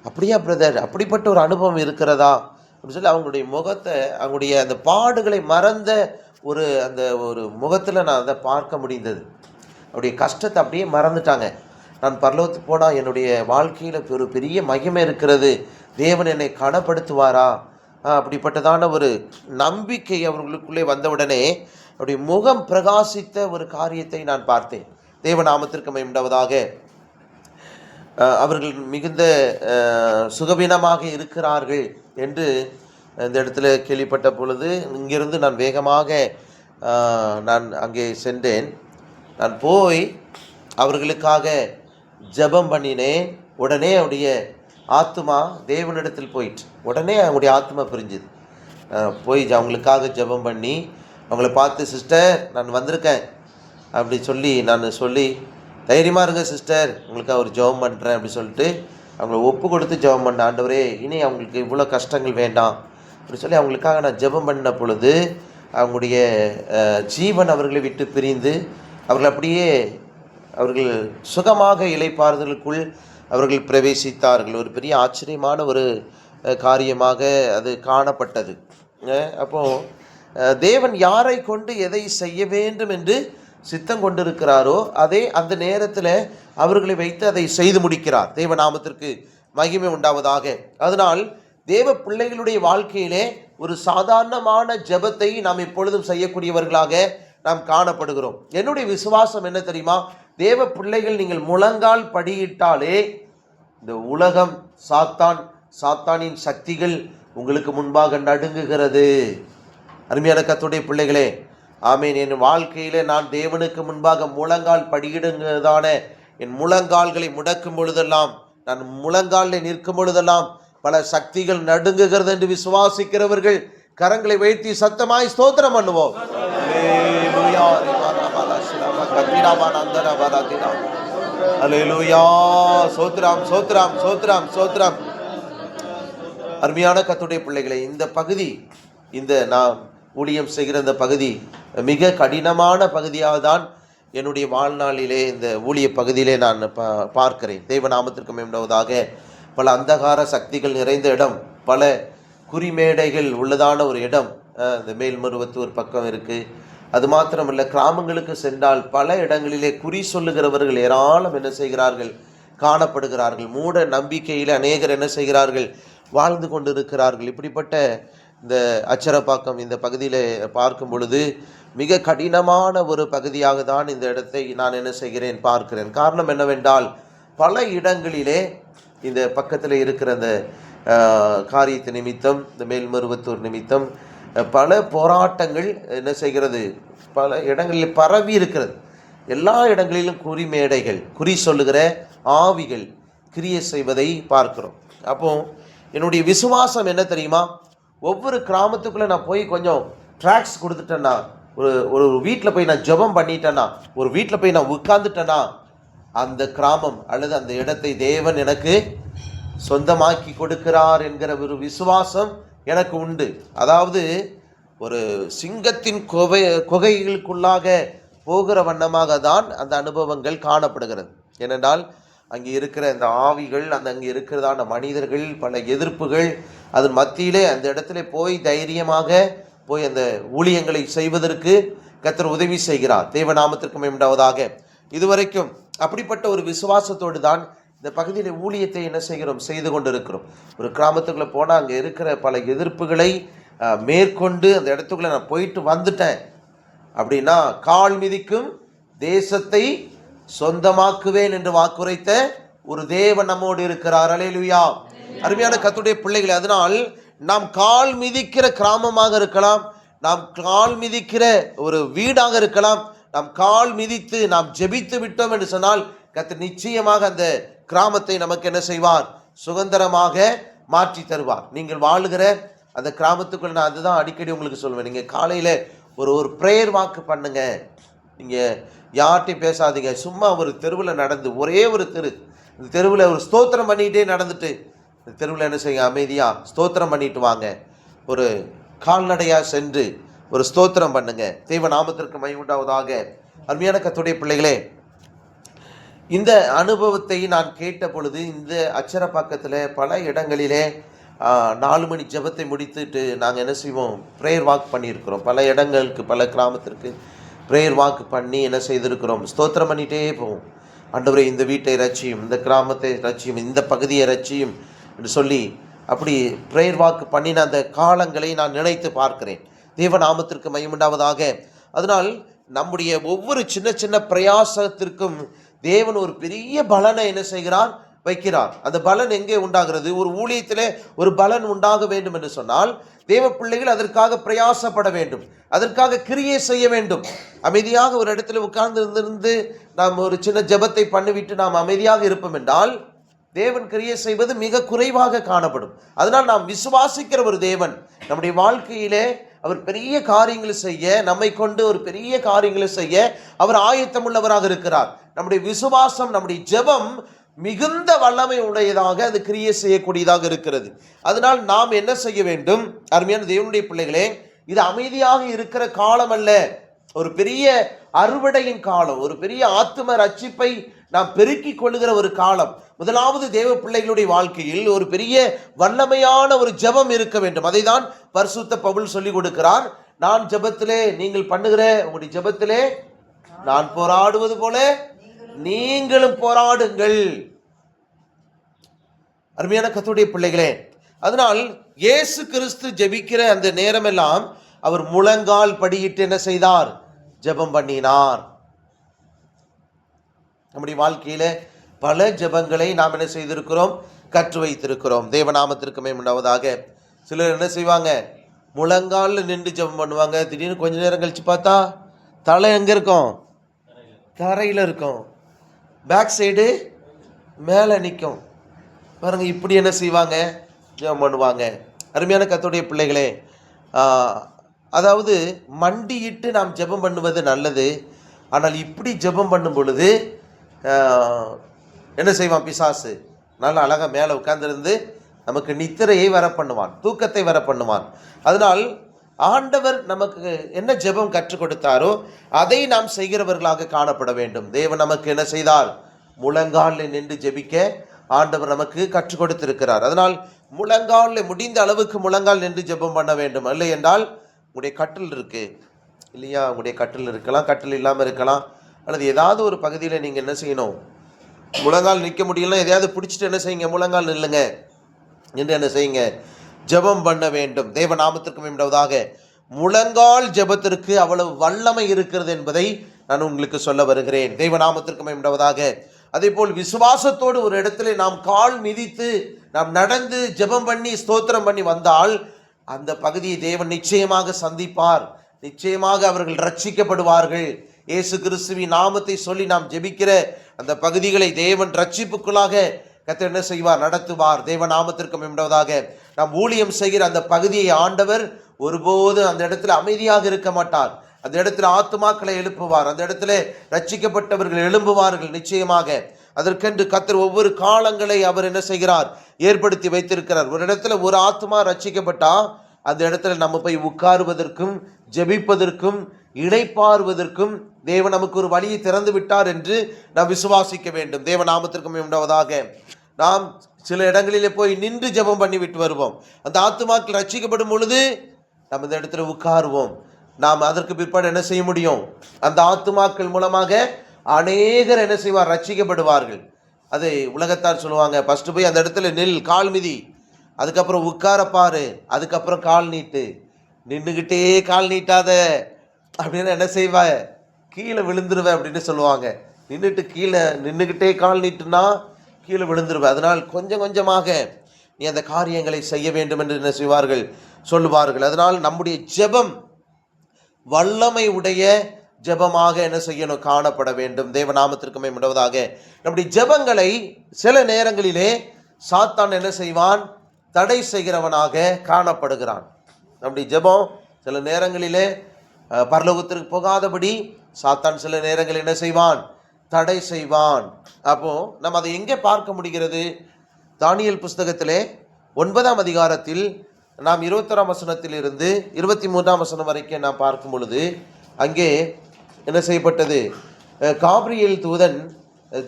அப்படியா பிரதர், அப்படிப்பட்ட ஒரு அனுபவம் இருக்கிறதா அப்படின்னு சொல்லி அவங்களுடைய முகத்தை, அவங்களுடைய அந்த பாடுகளை மறந்த அந்த ஒரு முகத்தில் நான் அதை பார்க்க முடிந்தது. அவருடைய கஷ்டத்தை அப்படியே மறந்துட்டாங்க. நான் பரலோகத்துக்கு போனால் என்னுடைய வாழ்க்கையில் ஒரு பெரிய மகிமை இருக்கிறது, தேவன் என்னை கனப்படுத்துவாரா, அப்படிப்பட்டதான ஒரு நம்பிக்கை அவர்களுக்குள்ளே வந்தவுடனே அவருடைய முகம் பிரகாசித்த ஒரு காரியத்தை நான் பார்த்தேன். தேவநாமத்திற்கு மகிமை உண்டாவதாக. அவர்கள் மிகுந்த சுகவீனமாக இருக்கிறார்கள் என்று இந்த இடத்துல கேள்விப்பட்ட பொழுது இங்கிருந்து நான் வேகமாக நான் அங்கே சென்றேன். நான் போய் அவர்களுக்காக ஜெபம் பண்ணினேன். உடனே அவருடைய ஆத்மா தேவனிடத்தில் போயிட்டு உடனே அவங்களுடைய ஆத்மா பிரிஞ்சுது. போய் அவங்களுக்காக ஜெபம் பண்ணி அவங்கள பார்த்து, சிஸ்டர் நான் வந்திருக்கேன் அப்படி சொல்லி தைரியமாக இருங்க சிஸ்டர், உங்களுக்காக ஒரு ஜெபம் பண்ணுறேன் அப்படி சொல்லிட்டு அவங்கள ஒப்பு கொடுத்து ஜெபம் பண்ண. ஆண்டவரே, இனி அவங்களுக்கு இவ்வளோ கஷ்டங்கள் வேண்டாம் அப்படி சொல்லி அவங்களுக்காக நான் ஜெபம் பண்ண பொழுது அவங்களுடைய ஜீவன் அவர்களை விட்டு பிரிந்து அவர்கள் சுகமாக இளைப்பாறுதலுக்குள் அவர்கள் பிரவேசித்தார்கள். ஒரு பெரிய ஆச்சரியமான ஒரு காரியமாக அது காணப்பட்டது. அப்போது தேவன் யாரை கொண்டு எதை செய்ய வேண்டும் என்று சித்தம் கொண்டிருக்கிறாரோ அதே அந்த நேரத்தில் அவர்களை வைத்து அதை செய்து முடிக்கிறார். தேவநாமத்திற்கு மகிமை உண்டாவதாக. அதனால் தேவ பிள்ளைகளுடைய வாழ்க்கையிலே ஒரு சாதாரணமான ஜெபத்தை நாம் எப்பொழுதும் செய்யக்கூடியவர்களாக நாம் காணப்படுகிறோம். என்னுடைய விசுவாசம் என்ன தெரியுமா? தேவ பிள்ளைகள் நீங்கள் முழங்கால் படியிட்டாலே இந்த உலகம், சாத்தானின் சக்திகள் உங்களுக்கு முன்பாக நடுங்குகிறது. அருமையான கர்த்தருடைய பிள்ளைகளே, ஆமீன். என் வாழ்க்கையிலே நான் தேவனுக்கு முன்பாக முழங்கால் படியிடுங்கிறதான என் முழங்கால்களை முடக்கும் பொழுதெல்லாம், நான் முழங்காலில் நிற்கும் பொழுதெல்லாம் பல சக்திகள் நடுங்குகிறது என்று விசுவாசிக்கிறவர்கள் கரங்களை வைத்து சத்தமாய் ஸ்தோத்திரம் பண்ணுவோம். சோத்ராம் சோத்ராம் சோத்ராம் சோத்ராம். அருமையான கர்த்தருடைய பிள்ளைகளை, இந்த பகுதி, இந்த நாம் ஊழியம் செய்கிற இந்த பகுதி மிக கடினமான பகுதியாக தான் என்னுடைய வாழ்நாளிலே இந்த ஊழிய பகுதியிலே நான் பார்க்கிறேன். தேவநாமத்திற்கு மேம்படுவதாக. பல அந்தகார சக்திகள் நிறைந்த இடம், பல குறிமேடைகள் உள்ளதான ஒரு இடம். இந்த மேல்மருவத்தூர் பக்கம் இருக்குது. அது மாத்திரமல்ல, கிராமங்களுக்கு சென்றால் பல இடங்களிலே குறி சொல்லுகிறவர்கள் ஏராளம் என்ன செய்கிறார்கள், காணப்படுகிறார்கள். மூட நம்பிக்கையில் அநேகர் என்ன செய்கிறார்கள், வாழ்ந்து கொண்டு இருக்கிறார்கள். இப்படிப்பட்ட இந்த அச்சரப்பாக்கம் இந்த பகுதியில் பார்க்கும் பொழுது மிக கடினமான ஒரு பகுதியாக தான் இந்த இடத்தை நான் என்ன செய்கிறேன், பார்க்கிறேன். காரணம் என்னவென்றால், பல இடங்களிலே இந்த பக்கத்தில் இருக்கிற அந்த காரியத்து நிமித்தம், இந்த மேல்மருவத்தூர் நிமித்தம் பல போராட்டங்கள் என்ன செய்கிறது, பல இடங்களில் பரவி இருக்கிறது. எல்லா இடங்களிலும் குறிமேடைகள், குறி சொல்லுகிற ஆவிகள் கிரியை செய்வதை பார்க்கிறோம். அப்போ என்னுடைய விசுவாசம் என்ன தெரியுமா, ஒவ்வொரு கிராமத்துக்குள்ளே நான் போய் கொஞ்சம் ட்ராக்ஸ் கொடுத்துட்டேன்னா, ஒரு வீட்டில் போய் நான் ஜெபம் பண்ணிட்டேன்னா, ஒரு வீட்டில் போய் நான் உட்கார்ந்துட்டேன்னா, அந்த கிராமம் அல்லது அந்த இடத்தை தேவன் எனக்கு சொந்தமாக்கி கொடுக்கிறார் என்கிற ஒரு விசுவாசம் எனக்கு உண்டு. அதாவது ஒரு சிங்கத்தின் குகைகளுக்குள்ளாக போகிற வண்ணமாக தான் அந்த அனுபவங்கள் காணப்படுகிறது. ஏனென்றால் அங்கே இருக்கிற அந்த ஆவிகள், அங்கே இருக்கிறதான மனிதர்கள், பல எதிர்ப்புகள், அதன் மத்தியிலே அந்த இடத்துல போய் தைரியமாக போய் அந்த ஊழியங்களை செய்வதற்கு கர்த்தர் உதவி செய்கிறார். தேவநாமத்திற்கு மேம்படுவதாக. இதுவரைக்கும் அப்படிப்பட்ட ஒரு விசுவாசத்தோடு தான் இந்த பகுதியில் ஊழியத்தை என்ன செய்கிறோம், செய்து கொண்டு இருக்கிறோம். ஒரு கிராமத்துக்குள்ளே போனால் அங்கே இருக்கிற பல எதிர்ப்புகளை மேற்கொண்டு அந்த இடத்துக்குள்ளே நான் போயிட்டு வந்துட்டேன் அப்படின்னா, கால் மிதிக்கும் தேசத்தை சொந்தமாக்குவேன் என்று வாக்குரைத்த ஒரு தேவன் நம்மோடு இருக்கிறார். அல்லேலூயா. அருமையான கர்த்தருடைய பிள்ளைகளை, அதனால் நாம் கால் மிதிக்கிற கிராமமாக இருக்கலாம், நாம் கால் மிதிக்கிற ஒரு வீடாக இருக்கலாம், நாம் கால் மிதித்து நாம் ஜெபித்து விட்டோம் என்று சொன்னால் கர்த்தர் நிச்சயமாக அந்த கிராமத்தை நமக்கு என்ன செய்வார், சுதந்திரமாக மாற்றி தருவார். நீங்கள் வாழுகிற அந்த கிராமத்துக்குள்ள, நான் அதுதான் அடிக்கடி உங்களுக்கு சொல்வேன், நீங்கள் காலையில் ஒரு ப்ரேயர் வாக்கு பண்ணுங்க. நீங்கள் யார்கிட்டையும் பேசாதீங்க. சும்மா ஒரு தெருவில் நடந்து, ஒரே ஒரு இந்த தெருவில் ஒரு ஸ்தோத்திரம் பண்ணிகிட்டே நடந்துட்டு, இந்த தெருவில் என்ன செய்யுங்க, அமைதியாக ஸ்தோத்திரம் பண்ணிட்டு வாங்க. ஒரு கால்நடையாக சென்று ஒரு ஸ்தோத்திரம் பண்ணுங்க. தேவ நாமத்திற்கு மகிமை உண்டாவதாக. அருமையான கர்த்தருடைய பிள்ளைகளே, இந்த அனுபவத்தை நான் கேட்ட பொழுது இந்த அச்சரப்பாக்கத்தில் பல இடங்களிலே 4 மணி ஜெபத்தை முடித்துட்டு நாங்கள் என்ன செய்வோம், ப்ரேயர் வாக் பண்ணியிருக்கிறோம். பல இடங்களுக்கு, பல கிராமத்திற்கு ப்ரேயர் வாக்கு பண்ணி என்ன செய்திருக்கிறோம், ஸ்தோத்திரம் பண்ணிகிட்டே போவோம். ஆண்டவரே, இந்த வீட்டை ரட்சியும், இந்த கிராமத்தை ரட்சியும், இந்த பகுதியை ரட்சியும் என்று சொல்லி அப்படி ப்ரேயர் வாக்கு பண்ணின அந்த காலங்களை நான் நினைத்து பார்க்கிறேன். தேவநாமத்திற்கு மகிமை உண்டாவதாக. அதனால் நம்முடைய ஒவ்வொரு சின்ன சின்ன பிரயாசத்திற்கும் தேவன் ஒரு பெரிய பலனை என்ன செய்கிறார், வைக்கிறார். அந்த பலன் எங்கே உண்டாகிறது? ஒரு ஊழியத்திலே ஒரு பலன் உண்டாக வேண்டும் என்று சொன்னால் தேவ பிள்ளைகள் அதற்காக பிரயாசப்பட வேண்டும், அதற்காக கிரியை செய்ய வேண்டும். அமைதியாக ஒரு இடத்துல உட்கார்ந்து இருந்து நாம் ஒரு சின்ன ஜெபத்தை பண்ணிவிட்டு நாம் அமைதியாக இருப்போம் என்றால் தேவன் கிரியை செய்வது மிக குறைவாக காணப்படும். அதனால் நாம் விசுவாசிக்கிற ஒரு தேவன் நம்முடைய வாழ்க்கையிலே அவர் பெரிய காரியங்களை செய்ய, நம்மை கொண்டு ஒரு பெரிய காரியங்களை செய்ய அவர் ஆயத்தம் உள்ளவராக இருக்கிறார். நம்முடைய விசுவாசம், நம்முடைய ஜெபம் மிகுந்த வல்லமை உடையதாக அது கிரியை செய்யக்கூடியதாக இருக்கிறது. அதனால் நாம் என்ன செய்ய வேண்டும், அருமையான தேவனுடைய பிள்ளைகளே, இது அமைதியாக இருக்கிற காலம் அல்ல, ஒரு பெரிய அறுவடையின் காலம், ஒரு பெரிய ஆத்தும ரட்சிப்பை நாம் பெருக்கிக் கொள்ளுகிற ஒரு காலம். முதலாவது தேவ பிள்ளைகளுடைய வாழ்க்கையில் ஒரு பெரிய வல்லமையான ஒரு ஜெபம் இருக்க வேண்டும். அதை தான் பரிசுத்த பவுல் சொல்லிக் கொடுக்கிறார். நான் ஜெபத்திலே, நீங்கள் பண்ணுகிற உங்களுடைய ஜெபத்திலே நான் போராடுவது போல நீங்களும் போராடுங்கள். அருமையான கர்த்தருடைய பிள்ளைகளே, அதனால் இயேசு கிறிஸ்து ஜெபிக்கிற அந்த நேரமெல்லாம் அவர் முழங்கால் படியிட்டு என்ன செய்தார், ஜெபம் பண்ணினார். நம்முடைய வாழ்க்கையில பல ஜெபங்களை நாம் என்ன செய்திருக்கிறோம், கற்று வைத்திருக்கிறோம். தேவநாமத்திற்கு மகிமை உண்டாவதாக. சிலர் என்ன செய்வாங்க, முழங்காலில் நின்று ஜெபம் பண்ணுவாங்க. திடீர்னு கொஞ்ச நேரம் கழித்து பார்த்தா தலை எங்கே இருக்கும்? தரையில் இருக்கும். பேக் சைடு மேலே நிற்கும். பாருங்க, இப்படி என்ன செய்வாங்க? ஜெபம் பண்ணுவாங்க. அருமையான கர்த்தருடைய பிள்ளைகளே, அதாவது மண்டியிட்டு நாம் ஜெபம் பண்ணுவது நல்லது. ஆனால் இப்படி ஜெபம் பண்ணும் பொழுது என்ன செய்வான் பிசாசு? நல்லா அழகாக மேலே உட்கார்ந்துருந்து நமக்கு நித்திரையை வர பண்ணுவான், தூக்கத்தை வர பண்ணுவான். அதனால் ஆண்டவர் நமக்கு என்ன ஜெபம் கற்றுக் கொடுத்தாரோ அதை நாம் செய்கிறவர்களாக காணப்பட வேண்டும். தேவன் நமக்கு என்ன செய்தார்? முழங்காலில் நின்று ஜெபிக்க ஆண்டவர் நமக்கு கற்றுக் கொடுத்திருக்கிறார். அதனால் முழங்காலில் முடிந்த அளவுக்கு முழங்கால் நின்று ஜெபம் பண்ண வேண்டும். இல்லை என்றால் உங்களுடைய கட்டில் இருக்கு இல்லையா? உங்களுடைய கட்டில் இருக்கலாம், கட்டில் இல்லாமல் இருக்கலாம். அல்லது ஏதாவது ஒரு பகுதியில் நீங்கள் என்ன செய்யணும்? முழங்கால் நிற்க முடியலன்னா எதையாவது பிடிச்சிட்டு என்ன செய்யுங்க? முழங்கால் நில்லுங்க என்று என்ன செய்யுங்க? ஜெபம் பண்ண வேண்டும். தேவ நாமத்திற்கு மேம்படுவதாக. முழங்கால் ஜெபத்திற்கு அவ்வளவு வல்லமை இருக்கிறது என்பதை நான் உங்களுக்கு சொல்ல வருகிறேன். தேவ நாமத்திற்கு மேம்படுவதாக. அதே போல் விசுவாசத்தோடு ஒரு இடத்துல நாம் கால் மிதித்து நாம் நடந்து ஜெபம் பண்ணி ஸ்தோத்திரம் பண்ணி வந்தால் அந்த பகுதியை தேவன் நிச்சயமாக சந்திப்பார். நிச்சயமாக அவர்கள் ரட்சிக்கப்படுவார்கள். இயேசு கிறிஸ்துவின் நாமத்தை சொல்லி நாம் ஜெபிக்கிற அந்த பகுதிகளை தேவன் ரட்சிப்புக்குள்ளாக கர்த்தர் என்ன செய்வார்? நடத்துவார். தேவ நாமத்திற்கு மேம்படுவதாக. நாம் ஊழியம் செய்கிற அந்த பகுதியை ஆண்டவர் ஒருபோது அந்த இடத்துல அமைதியாக இருக்க மாட்டார். அந்த இடத்துல ஆத்துமாக்களை எழுப்புவார். அந்த இடத்துல ரட்சிக்கப்பட்டவர்கள் எழும்புவார்கள் நிச்சயமாக. அதற்கென்று கர்த்தர் ஒவ்வொரு காலங்களை அவர் என்ன செய்கிறார்? ஏற்படுத்தி வைத்திருக்கிறார். ஒரு இடத்துல ஒரு ஆத்மா ரட்சிக்கப்பட்டா அந்த இடத்துல நம்ம போய் உட்காருவதற்கும் ஜெபிப்பதற்கும் இளைப்பாறுவதற்கும் தேவன் நமக்கு ஒரு வழியை திறந்து விட்டார் என்று நாம் விசுவாசிக்க வேண்டும். தேவ நாமத்திற்கும் உண்டாவதாக. நாம் சில இடங்களிலே போய் நின்று ஜெபம் பண்ணி விட்டு வருவோம். அந்த ஆத்துமாக்கள் ரட்சிக்கப்படும் பொழுது நம்ம இந்த இடத்துல உட்காருவோம். நாம் அதற்கு பிற்பாடு என்ன செய்ய முடியும்? அந்த ஆத்துமாக்கள் மூலமாக அநேகர் என்ன செய்வார்? ரட்சிக்கப்படுவார்கள். அது உலகத்தார் சொல்லுவாங்க, ஃபஸ்ட்டு போய் அந்த இடத்துல நில், கால் மிதி, அதுக்கப்புறம் உட்கார பாரு, அதுக்கப்புறம் கால் நீட்டு. நின்றுக்கிட்டே கால் நீட்டாத அப்படின்னு என்ன செய்வ? கீழே விழுந்துருவேன் அப்படின்னு சொல்லுவாங்க. நின்றுக்கிட்டே கால் நீட்டுனா கீழே விழுந்துருவேன். அதனால் கொஞ்சம் கொஞ்சமாக நீ அந்த காரியங்களை செய்ய வேண்டும் என்று என்ன செய்வார்கள்? சொல்லுவார்கள். அதனால் நம்முடைய ஜெபம் வல்லமை உடைய ஜெபமாக என்ன செய்யணும்? காணப்பட வேண்டும். தேவநாமத்திற்கு மேம்படுவதாக. நம்முடைய ஜெபங்களை சில நேரங்களிலே சாத்தான் என்ன செய்வான்? தடை செய்கிறவனாக காணப்படுகிறான். நம்முடைய ஜெபம் சில நேரங்களிலே பரலோகத்திற்கு போகாதபடி சாத்தான் சில நேரங்களில் என்ன செய்வான்? தடை செய்வான். அப்போ நம்ம அதை எங்கே பார்க்க முடிகிறது? தானியேல் புஸ்தகத்திலே 9ஆம் அதிகாரத்தில் நாம் 21ஆம் வசனத்திலிருந்து 23ஆம் வசனம் வரைக்கும் நாம் பார்க்கும் பொழுது அங்கே என்ன செய்யப்பட்டது? காபிரியேல் தூதன்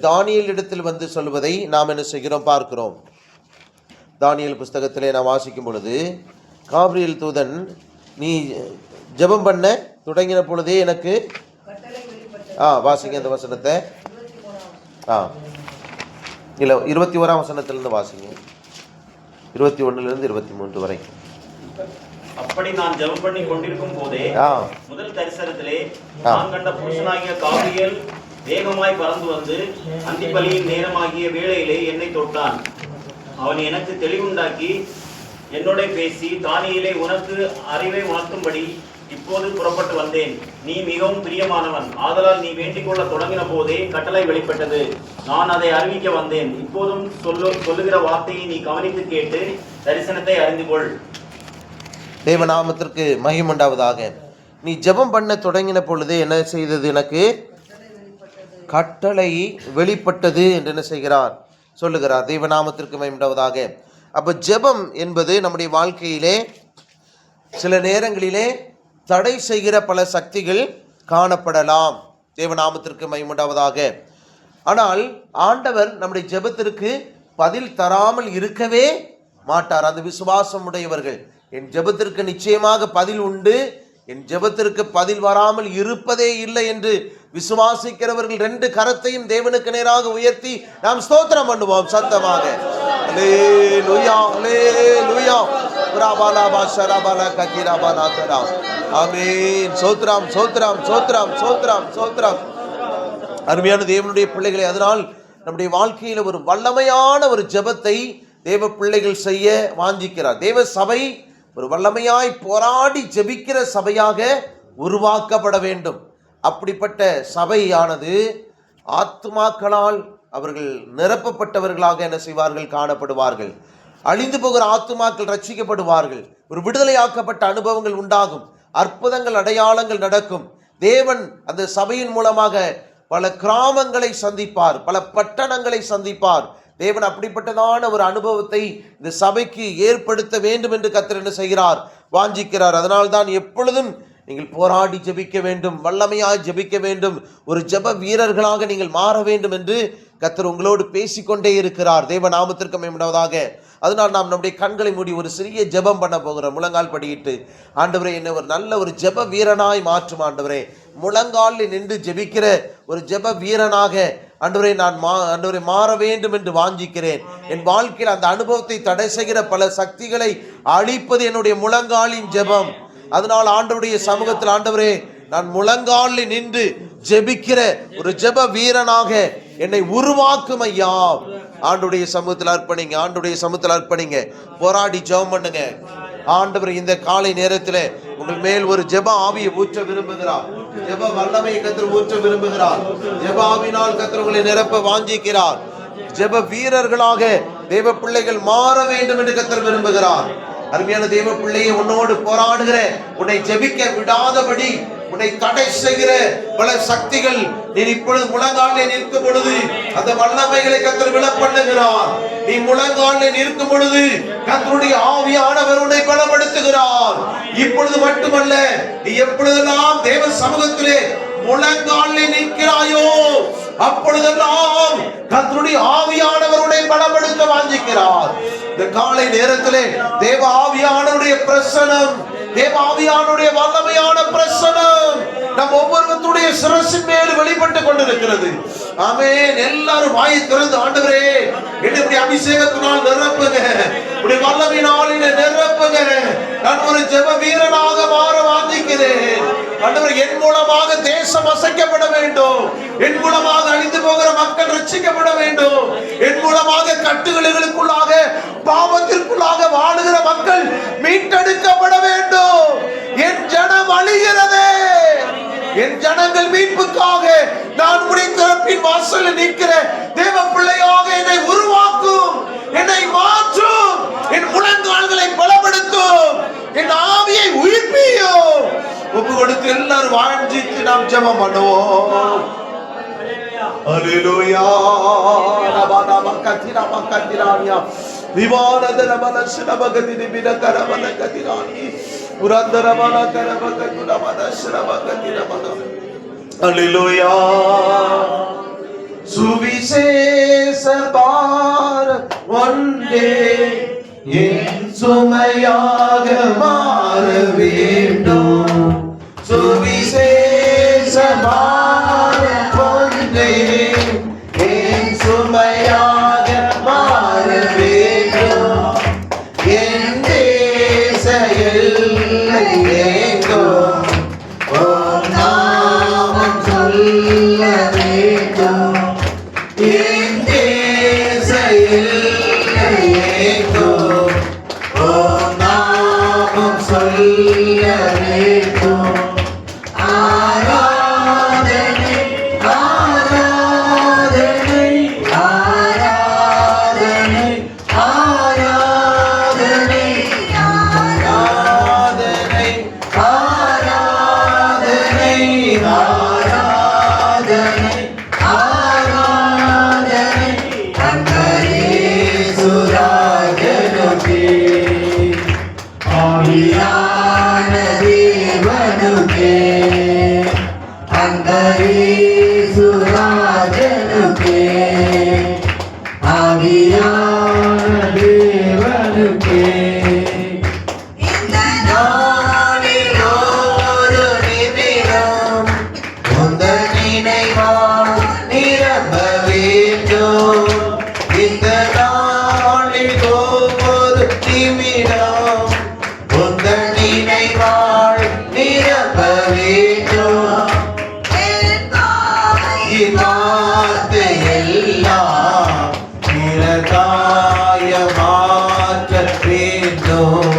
தானியேல் இடத்தில் வந்து சொல்வதை நாம் என்ன செய்கிறோம்? பார்க்கிறோம். தானியேல் புஸ்தகத்திலே நாம் வாசிக்கும் பொழுது காபிரியேல் தூதன், நீ ஜெபம் பண்ண தொடங்கின பொழுதே எனக்கு வாசிங்க அந்த வசனத்தை. இல்லை, 21ஆம் வசனத்திலிருந்து வாசிங்க. 21லிருந்து 23 வரைக்கும். அப்படி நான் ஜெபம் பண்ணி கொண்டிருக்கும் போதே முதல் தரிசனத்திலே நான் கண்ட புருஷனாகிய காபிரியேல் வேகமாய் பறந்து வந்து அந்திப்பலியின் நேரமாகிய வேளையிலே என்னை தொட்டான். அவன் எனக்கு தெளிவுண்டாக்கி என்னோட பேசி, தானியேலே, உனக்கு அறிவை உணர்த்தும்படி இப்போது புறப்பட்டு வந்தேன். நீ மிகவும் பிரியமானவன். ஆதலால் நீ வேண்டிக் கொள்ள தொடங்கின போதே கட்டளை வெளிப்பட்டது. நான் அதை அறிவிக்க வந்தேன். இப்போதும் சொல்லுகிற வார்த்தையை நீ கவனித்து கேட்டு தரிசனத்தை அறிந்து கொள். தேவநாமத்திற்கு மகிமை உண்டாவதாக. நீ ஜெபம் பண்ண தொடங்கின பொழுதே என்ன செய்தது? எனக்கு கட்டளை வெளிப்பட்டது என்று என்ன செய்கிறார்? சொல்லுகிறார். தேவநாமத்திற்கு மகிமை உண்டாவதாக. அப்போ ஜெபம் என்பது நம்முடைய வாழ்க்கையிலே சில நேரங்களிலே தடை செய்கிற பல சக்திகள் காணப்படலாம். தேவநாமத்திற்கு மகிமை உண்டாவதாக. ஆனால் ஆண்டவர் நம்முடைய ஜெபத்திற்கு பதில் தராமல் இருக்கவே மாட்டார். அந்த விசுவாசம் உடையவர்கள், என் ஜெபத்திற்கு நிச்சயமாக பதில் உண்டு, என் ஜெபத்திற்கு பதில் வராமல் இருப்பதே இல்லை என்று விசுவாசிக்கிறவர்கள் 2 கரத்தையும் தேவனுக்கு நேராக உயர்த்தி நாம் ஸ்தோத்திரம் பண்ணுவோம் சத்தமாக. அல்லேலூயா, அல்லேலூயா. ரபாலபா ஷரபால கதிரபானா தரா. ஆமென். ஸ்தோத்திரம், ஸ்தோத்திரம், ஸ்தோத்திரம், ஸ்தோத்திரம், ஸ்தோத்திரம். அருமையான தேவனுடைய பிள்ளைகளை, அதனால் நம்முடைய வாழ்க்கையில் ஒரு வல்லமையான ஒரு ஜெபத்தை தேவ பிள்ளைகள் செய்ய வாஞ்சிக்கிறார். தேவ சபை ஒரு வல்லமையாய் போராடி ஜெபிக்கிற சபையாக உருவாக்கப்பட வேண்டும். அப்படிப்பட்ட சபையானது ஆத்துமாக்களால் அவர்கள் நிரப்பப்பட்டவர்களாக என்ன செய்வார்கள்? காணப்படுவார்கள். அழிந்து போகிற ஆத்துமாக்கள் ரட்சிக்கப்படுவார்கள். ஒரு விடுதலையாக்கப்பட்ட அனுபவங்கள் உண்டாகும். அற்புதங்கள், அடையாளங்கள் நடக்கும். தேவன் அந்த சபையின் மூலமாக பல கிராமங்களை சந்திப்பார், பல பட்டணங்களை சந்திப்பார். தேவன் அப்படிப்பட்டதான ஒரு அனுபவத்தை இந்த சபைக்கு ஏற்படுத்த வேண்டும் என்று கர்த்தர் என்ன செய்கிறார்? வாஞ்சிக்கிறார். அதனால்தான் எப்பொழுதும் நீங்கள் போராடி ஜெபிக்க வேண்டும், வல்லமையாய் ஜெபிக்க வேண்டும், ஒரு ஜெப வீரர்களாக நீங்கள் மாற வேண்டும் என்று கர்த்தர் உங்களோடு பேசிக்கொண்டே இருக்கிறார். தேவ நாமத்திற்கு மகிமையுண்டாவதாக. அதனால் நாம் நம்முடைய கண்களை மூடி ஒரு சிறிய ஜெபம் பண்ண போகிறோம். முழங்கால் படியிட்டு, ஆண்டவரே என்னை ஒரு நல்ல ஒரு ஜெப வீரனாய் மாற்றும் ஆண்டவரே. முழங்காலில் நின்று ஜெபிக்கிற ஒரு ஜெப வீரனாக ஆண்டவரே நான் மாற வேண்டும் என்று வாஞ்சிக்கிறேன். என் வாழ்க்கையில் அந்த அனுபவத்தை தடை செய்கிற பல சக்திகளை அழிப்பது என்னுடைய முழங்காலின் ஜெபம். அதனால் ஆண்டவருடைய சமூகத்தில் ஆண்டவரே நான் முழங்காலில் நின்று ஜெபிக்கிற ஒரு ஜெப வீரனாக என்னை உருவாக்கும் ஐயா. ஆண்டவருடைய சமூகத்தில் அர்ப்பணிங்க, ஆண்டவருடைய சமூகத்தில் அர்ப்பணிங்க. போராடி ஜெபம் பண்ணுங்க. ஆண்டவர் இந்த காலை நேரத்தில் உங்கள் மேல் ஒரு ஜெப ஆவியை ஊற்ற விரும்புகிறார். ஜெப வல்லமையை கர்த்தர் ஊற்ற விரும்புகிறார். ஜெப ஆவியினால் கர்த்தர் உங்களை நிரப்ப வாஞ்சிக்கிறார். ஜெப வீரர்களாக தேவ பிள்ளைகள் மாற வேண்டும் என்று கர்த்தர் விரும்புகிறார். அருமையான தேவ பிள்ளையை உன்னோடு போராடுகிற, உன்னை ஜெபிக்க விடாதபடி உன்னை தடை செய்கிற பல சக்திகள் நீ இப்பொழுது முழங்காலில் நிற்கும் பொழுது அந்த வல்லமைகளை கர்த்தர் விழ பண்ணுகிறார். நீ முழங்காலில் நிற்கும் பொழுது கர்த்தருடைய ஆவியானவர் உன்னை பலப்படுத்துகிறார். இப்பொழுது மட்டுமல்ல, நீ எப்பொழுதெல்லாம் தேவ சமூகத்திலே முழங்காலில் நிற்கிறாயோ அப்பொழுதெல்லாம் கர்த்தருடைய ஆவியானவர் உன்னை பலப்படுத்த வாஞ்சிக்கிறார். இந்த காலை நேரத்திலே தேவ ஆவியானவருடைய பிரசன்னம், தேவ ஆவியானவருடைய வல்லமையான பிரசன்னம் நம் ஒவ்வொருவருடைய சிரசின் மேல் வெளிப்பட்டு கொண்டிருக்கிறது. ஆமென். எல்லாரும் வாயை திறந்து, ஆண்டவரே என்னுடைய அபிஷேகத்தினால் நிரப்புங்க, உடைய வல்லமையினால் என்னை நிரப்புங்க, நான் ஒரு ஜெப வீரனாக மாற வாஞ்சிக்கிறேன். ஆண்டவர் என் மூலமாக தேசம் அசைக்கப்பட வேண்டும், என் மூலமாக அழிந்து போகிற மக்கள் ரட்சிக்கப்பட வேண்டும், என் மூலமாக கட்டுகளுக்குள்ளாக பாவத்திற்குள்ளாக வாழுகிற மக்கள் மீட்டெடுக்கப்பட வேண்டும். என் ஜனம் அழிகிறதே, என் ஜனங்கள் மீட்புக்காக நான் உடைய திறப்பின் வாசலில் நிற்கிற தேவ பிள்ளையாக என்னை உருவாக்கும், என்னை மாற்றும், என் முழங்கால்களை பலப்படுத்தும், என் ஆவியை உயிர்ப்பியும். ஒப்பு கொடுத்து எல்லாரும் வாஞ்சித்து நாம் ஜெபம் பண்ணுவோம். அல்லேலூயா. ரபனா மக்கதிரா மக்கதிரானியா விவானதர மனசன பகதினி பினகர மனகதிரானி புரந்தர மனகர பகதுர மனசன பகதிர மன. அல்லேலூயா. சுவிசேஷ பாரம் ஒன்றே என் சுமையாக மாற வேண்டும். சுவிசேஷ பாரம் ஒன்றே என் சுமையாக மாற வேண்டும். என் தேச எல்லை எங்கும் உம் நாமம் சொல்ல வேண்டும். என் தேச எல்லை எங்கும் உம் நாமம் சொல்ல வேண்டும். ஆராதனை ஆராதனை ஆராதனை ஆராதனை ஆராதனை ஆராதனை ஆராதனை ஆராதனை அன்பரேசுராஜனுக்கே, ஆவியான தேவனுக்கே, அன்பரேசுராஜனுக்கே, ஆவியான தேவனுக்கே. இந்த நாளில் ஒரு நிமிடம் உந்தன் நினைவால் நிரம்ப வேண்டும். இந்த நாளில் ஒவ்வொரு நிமிடம் உந்தன் நினைவால் நிரம்ப வேண்டும். வார்த்தை எல்லாம் நிரகாய மாற்ற வேண்டும்.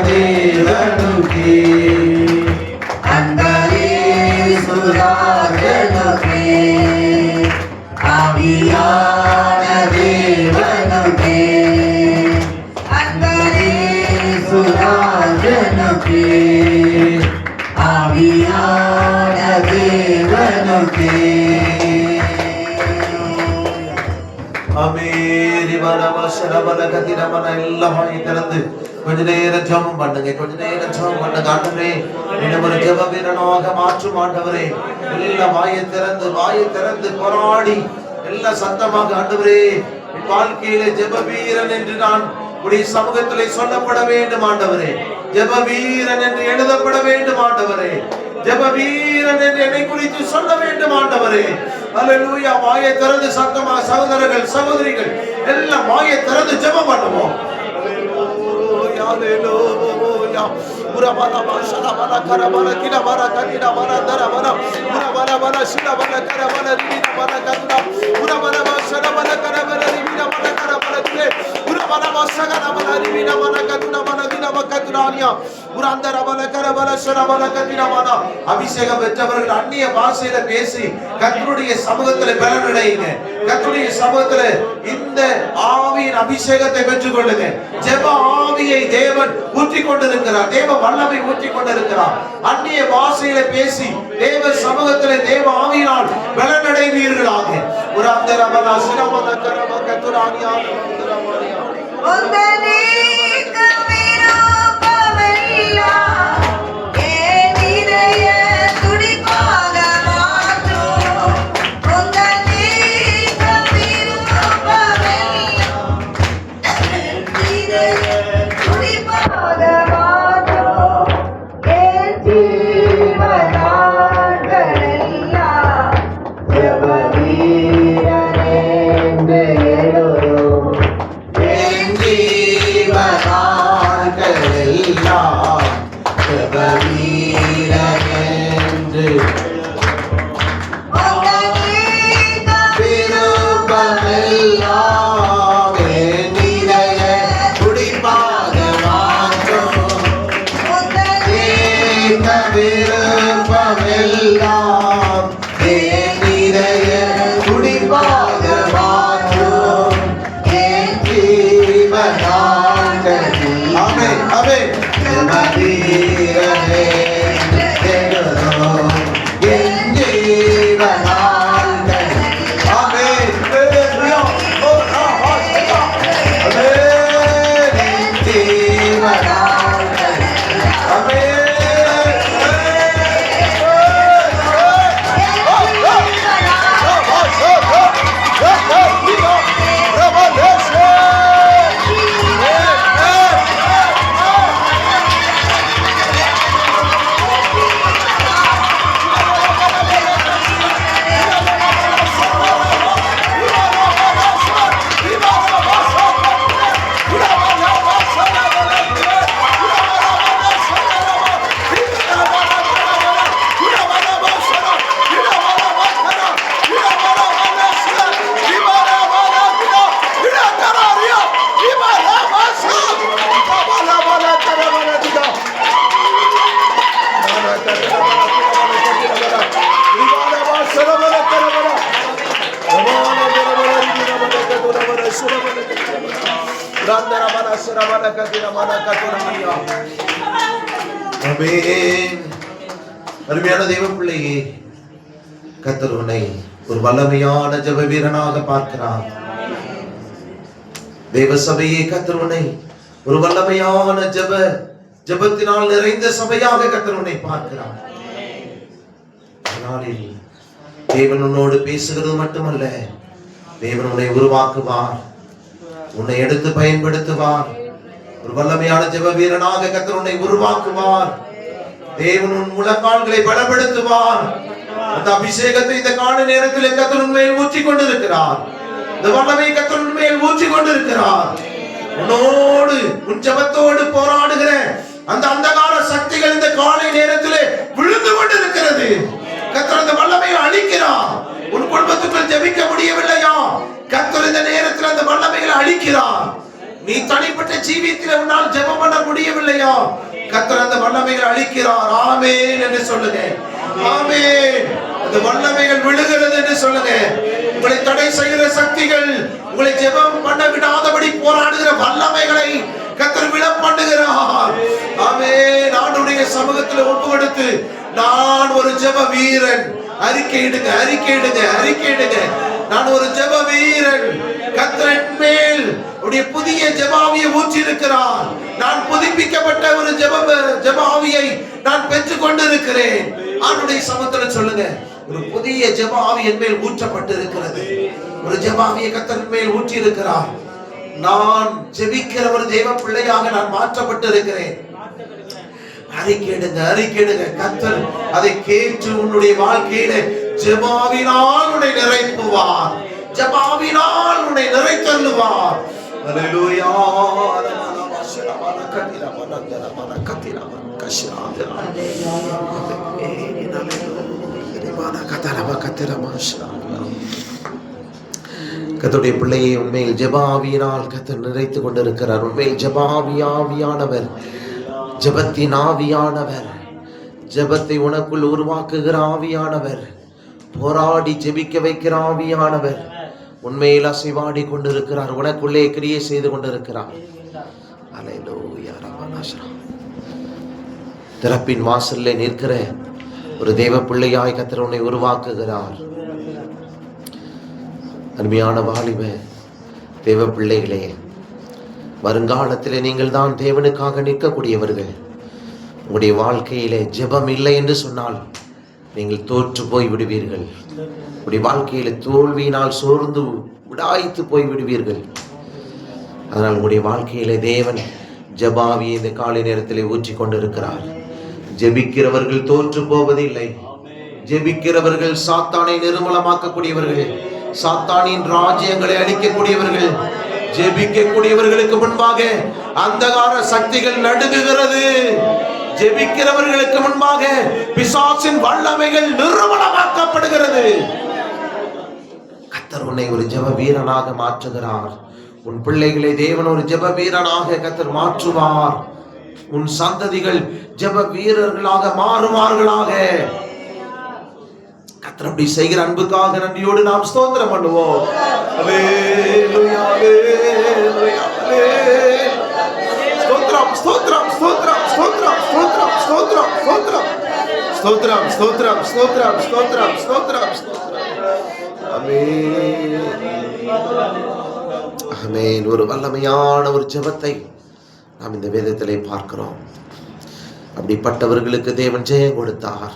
தேவனுக்கே அன்பரேசுராஜனுக்கே ஆவியான தேவனுக்கே அன்பரேசுராஜனுக்கே ஆவியான தேவனுக்கே. திறந்து கொஞ்ச நேரம் ஜெபம் பண்ணுங்க, கொஞ்ச நேரம் ஜெபம் பண்ணுங்க. ஆண்டவரே, என்னை ஒரு ஜெப வீரனாக மாற்றும் ஆண்டவரே. எல்லாம் வாயை திறந்து போராடி எல்லாம் சத்தமாக ஆண்டவரே, என் வாழ்க்கையிலே ஜெப வீரன் என்று நான் உடைய சமூகத்திலே சொல்லப்பட வேண்டும் ஆண்டவரே. ஜெப வீரன் என்று எழுதப்பட வேண்டும் ஆண்டவரே. ஜெப வீரன் என்று என்னை குறித்து சொல்ல வேண்டும் ஆண்டவரே. அல்லேலூயா. வாயை திறந்து சத்தமா சகோதரர்கள் சகோதரிகள் எல்லாம் வாயை திறந்து ஜெபம் பண்ணுவோம். அல்லேலூயா அல்லேலூயா. உரபலமா ஷலபல கரபல கிடபல கதிரபல தரபல உரபலபல ஷிலபல கரபல ரிவினபல கதுர உரபலமா ஷலபல கரபல ரிவினபல கரபல கிலே உரபலமா ஷகரபல ரிவினபல கதுரபல தினப கதுரானியா உரந்தரபல கரபல ஷலபல கதிரபல. அபிஷேகம் பெற்றவர்கள் அந்நிய பாஷையில பேசி கர்த்தருடைய சமூகத்திலே பலனடையுங்க. கர்த்தருடைய சமூகத்திலே இந்த ஆவியின் அபிஷேகத்தை பெற்றுக் கொள்ளுங்க. ஜெப ஆவியை தேவன் ஊற்றிக் கொண்டிருக்கிறார். தேவ வல்லமை ஊற்றிக் கொண்டிருக்கிறார். அந்நிய பாஷையில பேசி தேவ சமூகத்திலே தேவ ஆவியினால் பலனடைவீர்களாக. ஒரு அந்தரபல சிரமல கரப கதுரானியா உந்தரமணியா உந்தனே கவிரூபமெல்லா ஏனிதய துடிப்பாக மாற்றும். உந்தனே கவிரூபமெல்லா ஏனிதய துடிப்பாக மாற்றும். என் ஜீவனாட்களெல்லாம் ஜெப வீரனென்று எழுதும். என் ஜீவனாட்களெல்லாம் ஜெப வீரன் என்று விருப்பமெல்லாம் என் இதய துடிப்பாக மாற்றும். ஏக விருப்பமெல்லாம் என் இதய துடிப்பாக மாற்றும். என் ஜீவனாட்களில் ஆமென் ஆமென் ஜெப வீரனே தேவனோம். என் ஜீவனாட்களில் ஆமென் ஹல்லேலூயா. ஓ ராஹா ஆமென். என் ஜீவனாட்களில் ஆமென். அருமையான தேவ பிள்ளையே, கர்த்தர் உன்னை ஒரு வல்லமையான ஜெப வீரனாக பார்க்கிறார். தேவ சபையே, கர்த்தர் உன்னை ஒரு வல்லமையான ஜெபத்தினால் நிறைந்த சபையாக கர்த்தர் உன்னை பார்க்கிறார். நாளில் தேவன் உன்னோடு பேசுகிறது மட்டுமல்ல, தேவன் உன்னை உருவாக்குவார், உன்னை எடுத்து பயன்படுத்துவார். ஒரு வல்லமையான ஜெப வீரனாக கர்த்தர் உன்னை உருவாக்குவார். தேவன் உன் முழங்கால்களை பலப்படுத்துவார். அந்த அபிஷேகத்தை இந்த கால நேரத்தில் கர்த்தர் உண்மையில் ஊற்றிக் கொண்டிருக்கிறார். இந்த வல்லமை கர்த்தர் உண்மையில் ஊற்றிக் கொண்டிருக்கிறார். உன்னோடு உன் ஜெபத்தோடு போராடுகிற அந்த அந்தகார சக்திகள் இந்த காலை நேரத்திலே விழுந்து கொண்டிருக்கிறது. கர்த்தர் அந்த வல்லமையை அழிக்கிறார். உன் குடும்பத்துக்குள் ஜெபிக்க முடியவில்லையா? கர்த்தர் இந்த நேரத்தில் அந்த வல்லமைகளை அழிக்கிறார். நீ தனிப்பட்ட ஜீவியத்தில் உன்னால் ஜெபம் பண்ண முடியவில்லையா? கர்த்தர் அந்த வல்லமைகளை அளிக்கிறார். ஆமென் என்று சொல்லுங்க. ஆமென். அந்த வல்லமைகள் விழுகிறது என்று சொல்லுங்க. உங்களை தடை செய்கிற சக்திகள், உங்களை ஜெபம் பண்ண விடாதபடி போராடுகிற வல்லமைகளை கர்த்தர் விழ பண்ணுகிறார். ஆமென். ஆண்டவருடைய சமூகத்தில் ஒப்பு கொடுத்து, நான் ஒரு ஜெப வீரன், அறிக்கையிடுங்க, அறிக்கையிடுங்க, அறிக்கையிடுங்க. நான் ஒரு ஜெப வீரன். கர்த்தர் மேல் உடைய புதிய ஜெபாவியை ஊற்றி இருக்கிறார். நான் புதுப்பிக்கப்பட்ட ஒரு ஜெபாவியை நான் பெற்றுக் கொண்டிருக்கிறேன். ஆண்டவருடைய சமூகத்தில் சொல்லுங்க, ஒரு புதிய ஜெபாவி என் மேல் ஊற்றப்பட்டு இருக்கிறது. ஒரு ஜெபாவியை கர்த்தர் மேல் ஊற்றி இருக்கிறார். நான் ஜெபிக்கிற ஒரு தேவ பிள்ளையாக நான் மாற்றப்பட்டு இருக்கிறேன். அறிக்கையிடுங்க, அறிக்கையிடுங்க. கர்த்தர் அதை கேட்டு உன்னுடைய வாழ்க்கையில ஜெபாவினால் உன்னை நிறைப்புவார். ஜெபாவினால் உன்னை நிறைத்தள்ளுவார். அல்லேலூயா. கர்த்தருடைய பிள்ளையை உண்மையில் ஜெபாவியினால் கர்த்தர் நிறைத்துக் கொண்டிருக்கிறார். உண்மையில் ஜெபாவியானவர், ஜெபத்தின் ஆவியானவர், ஜெபத்தை உனக்குள் உருவாக்குகிற ஆவியானவர், போராடி ஜெபிக்க வைக்கிற ஆவியானவர் உண்மையில் அசைவாடி கொண்டிருக்கிறார். உனக்குள்ளே கிரியை செய்து கொண்டிருக்கிறார். அல்லேலூயா. திறப்பின் வாசல்ல நிற்கிற ஒரு தேவ பிள்ளையாய் கர்த்தர் உன்னை உருவாக்குகிறார். அருமையான வாலிப தேவ பிள்ளைகளே, வருங்காலத்திலே நீங்கள் தான் தேவனுக்காக நிற்கக்கூடியவர்கள். உங்களுடைய வாழ்க்கையிலே ஜெபம் இல்லை என்று சொன்னால் நீங்கள் தோற்று போய் விடுவீர்கள். உங்களுடைய வாழ்க்கையில தோல்வியினால் சோர்ந்து உடாய்த்து போய் விடுவீர்கள். அதனால் உங்களுடைய வாழ்க்கையிலே தேவன் ஜெபாவியை இந்த காலை நேரத்திலே ஊற்றி கொண்டிருக்கிறார். ஜெபிக்கிறவர்கள் தோற்று போவதில்லை. ஜெபிக்கிறவர்கள் சாத்தானை நிர்மூலமாக்கக்கூடியவர்கள், சாத்தானின் ராஜ்யங்களை அழிக்கக்கூடியவர்கள். ஜெபிக்கக்கூடியவர்களுக்கு முன்பாக அந்தகார சக்திகள் நடுங்குகிறது. ஜெபிக்கிறவர்களுக்கு முன்பாக பிசாசின் வல்லமைகள் நிர்மூலமாக்கப்படுகிறது. கர்த்தர் உன்னை ஒரு ஜெப வீரனாக மாற்றுகிறார். உன் பிள்ளைகளை தேவன் ஒரு ஜெப வீரனாக கர்த்தர் மாற்றுவார். உன் சந்ததிகள் ஜெப வீரர்களாக மாறுவார்களாக. கர்த்தர் அப்படி செய்கிற அன்புக்காக நன்றியோடு நாம் ஸ்தோத்திரம் பண்ணுவோம். அல்லேலூயா, அல்லேலூயா, ஸ்தோத்திரம், ஸ்தோத்திரம், ஸ்தோத்திரம், ஸ்தோத்திரம், ஸ்தோத்திரம், ஸ்தோத்திரம், ஸ்தோத்திரம், ஸ்தோத்திரம், ஸ்தோத்திரம், ஸ்தோத்திரம், ஸ்தோத்திரம், ஸ்தோத்திரம், ஸ்தோத்திரம். ஆமென், ஆமென். ஒரு வல்லமையான ஒரு ஜெபத்தை நாம் இந்த வேதத்திலே பார்க்கிறோம். அப்படிப்பட்டவர்களுக்கு தேவன் ஜெயம் கொடுத்தார்.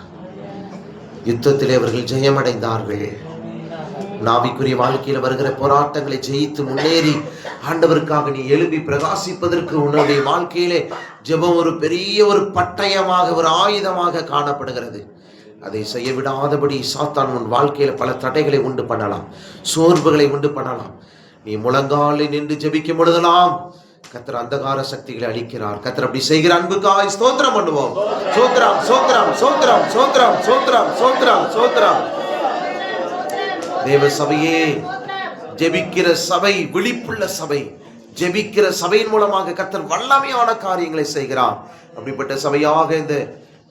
யுத்தத்திலே அவர்கள் ஜெயம் அடைந்தார்கள். நாவிக்குரிய வாழ்க்கையில் வருகிற போராட்டங்களை ஜெயித்து முன்னேறி ஆண்டவருக்காக நீ எழுப்பி பிரகாசிப்பதற்கு உன்னுடைய வாழ்க்கையிலே ஜெபம் ஒரு பெரிய ஒரு பட்டயமாக, ஒரு ஆயுதமாக காணப்படுகிறது. அதை செய்ய விடாதபடி சாத்தான் உன் வாழ்க்கையில பல தடைகளை உண்டு பண்ணலாம், சோர்வுகளை உண்டு பண்ணலாம். நீ முழங்காலில் நின்று ஜெபிக்கும் பொழுதெல்லாம் கர்த்தர் அந்தகார சக்திகளை அழிக்கிறார். கர்த்தர் அப்படி செய்கிற அன்புக்காய் ஸ்தோத்திரம் பண்ணுவோம். சோத்ரம், சோத்ரம், சோத்ரம், சோத்ரம், சோத்ரம், சோத்ரம், சோத்ரம். தேவ சபையே, ஜெபிக்கிற சபை விழிப்புள்ள சபை. ஜெபிக்கிற சபையின் மூலமாக கர்த்தர் வல்லமையான காரியங்களை செய்கிறார். அப்படிப்பட்ட சபையாக இந்த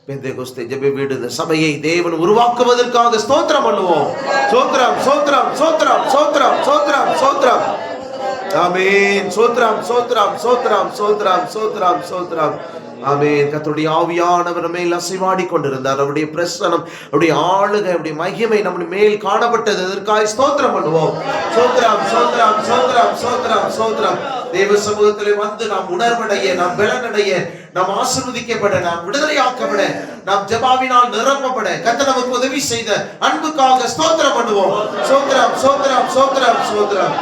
பெந்தேகோஸ்தே ஜெப வீடு, இந்த சபையை தேவன் உருவாக்குவதற்காக ஸ்தோத்திரம் பண்ணுவோம். சோத்ரம், சோத்ரம், சோத்ரம், சோத்ரம், சோத்ரம், சோத்ரம். ஆமென். சோத்ரம், சோத்ரம், சோத்ரம், சோத்ரம், சோத்ரம், சோத்ரம். ஆமென். கர்த்தருடைய ஆவியானவர் மேல் அசைவாடி கொண்டிருந்தார். அவருடைய பிரசன்னம், அவருடைய ஆளுகை, அவருடைய மகிமை நம்ம மேல் காணப்பட்டது. அதற்காக ஸ்தோத்திரம் பண்ணுவோம். சோத்ரம், சோத்ரம், சோத்ரம், சோத்ரம், சோத்ரம். தேவ சமூகத்திலே வந்து நாம் உணர்வடைய, நாம் பலனடைய, நாம் ஆசீர்வதிக்கப்பட, நாம் விடுதலையாக்கப்பட, நாம் ஜெபாவினால் நிரப்பப்பட கர்த்தர் நமக்கு உதவி செய்த அன்புக்காக ஸ்தோத்திரம் பண்ணுவோம். சோத்ரம், சோத்ரம், சோத்ரம், சோத்ரம்.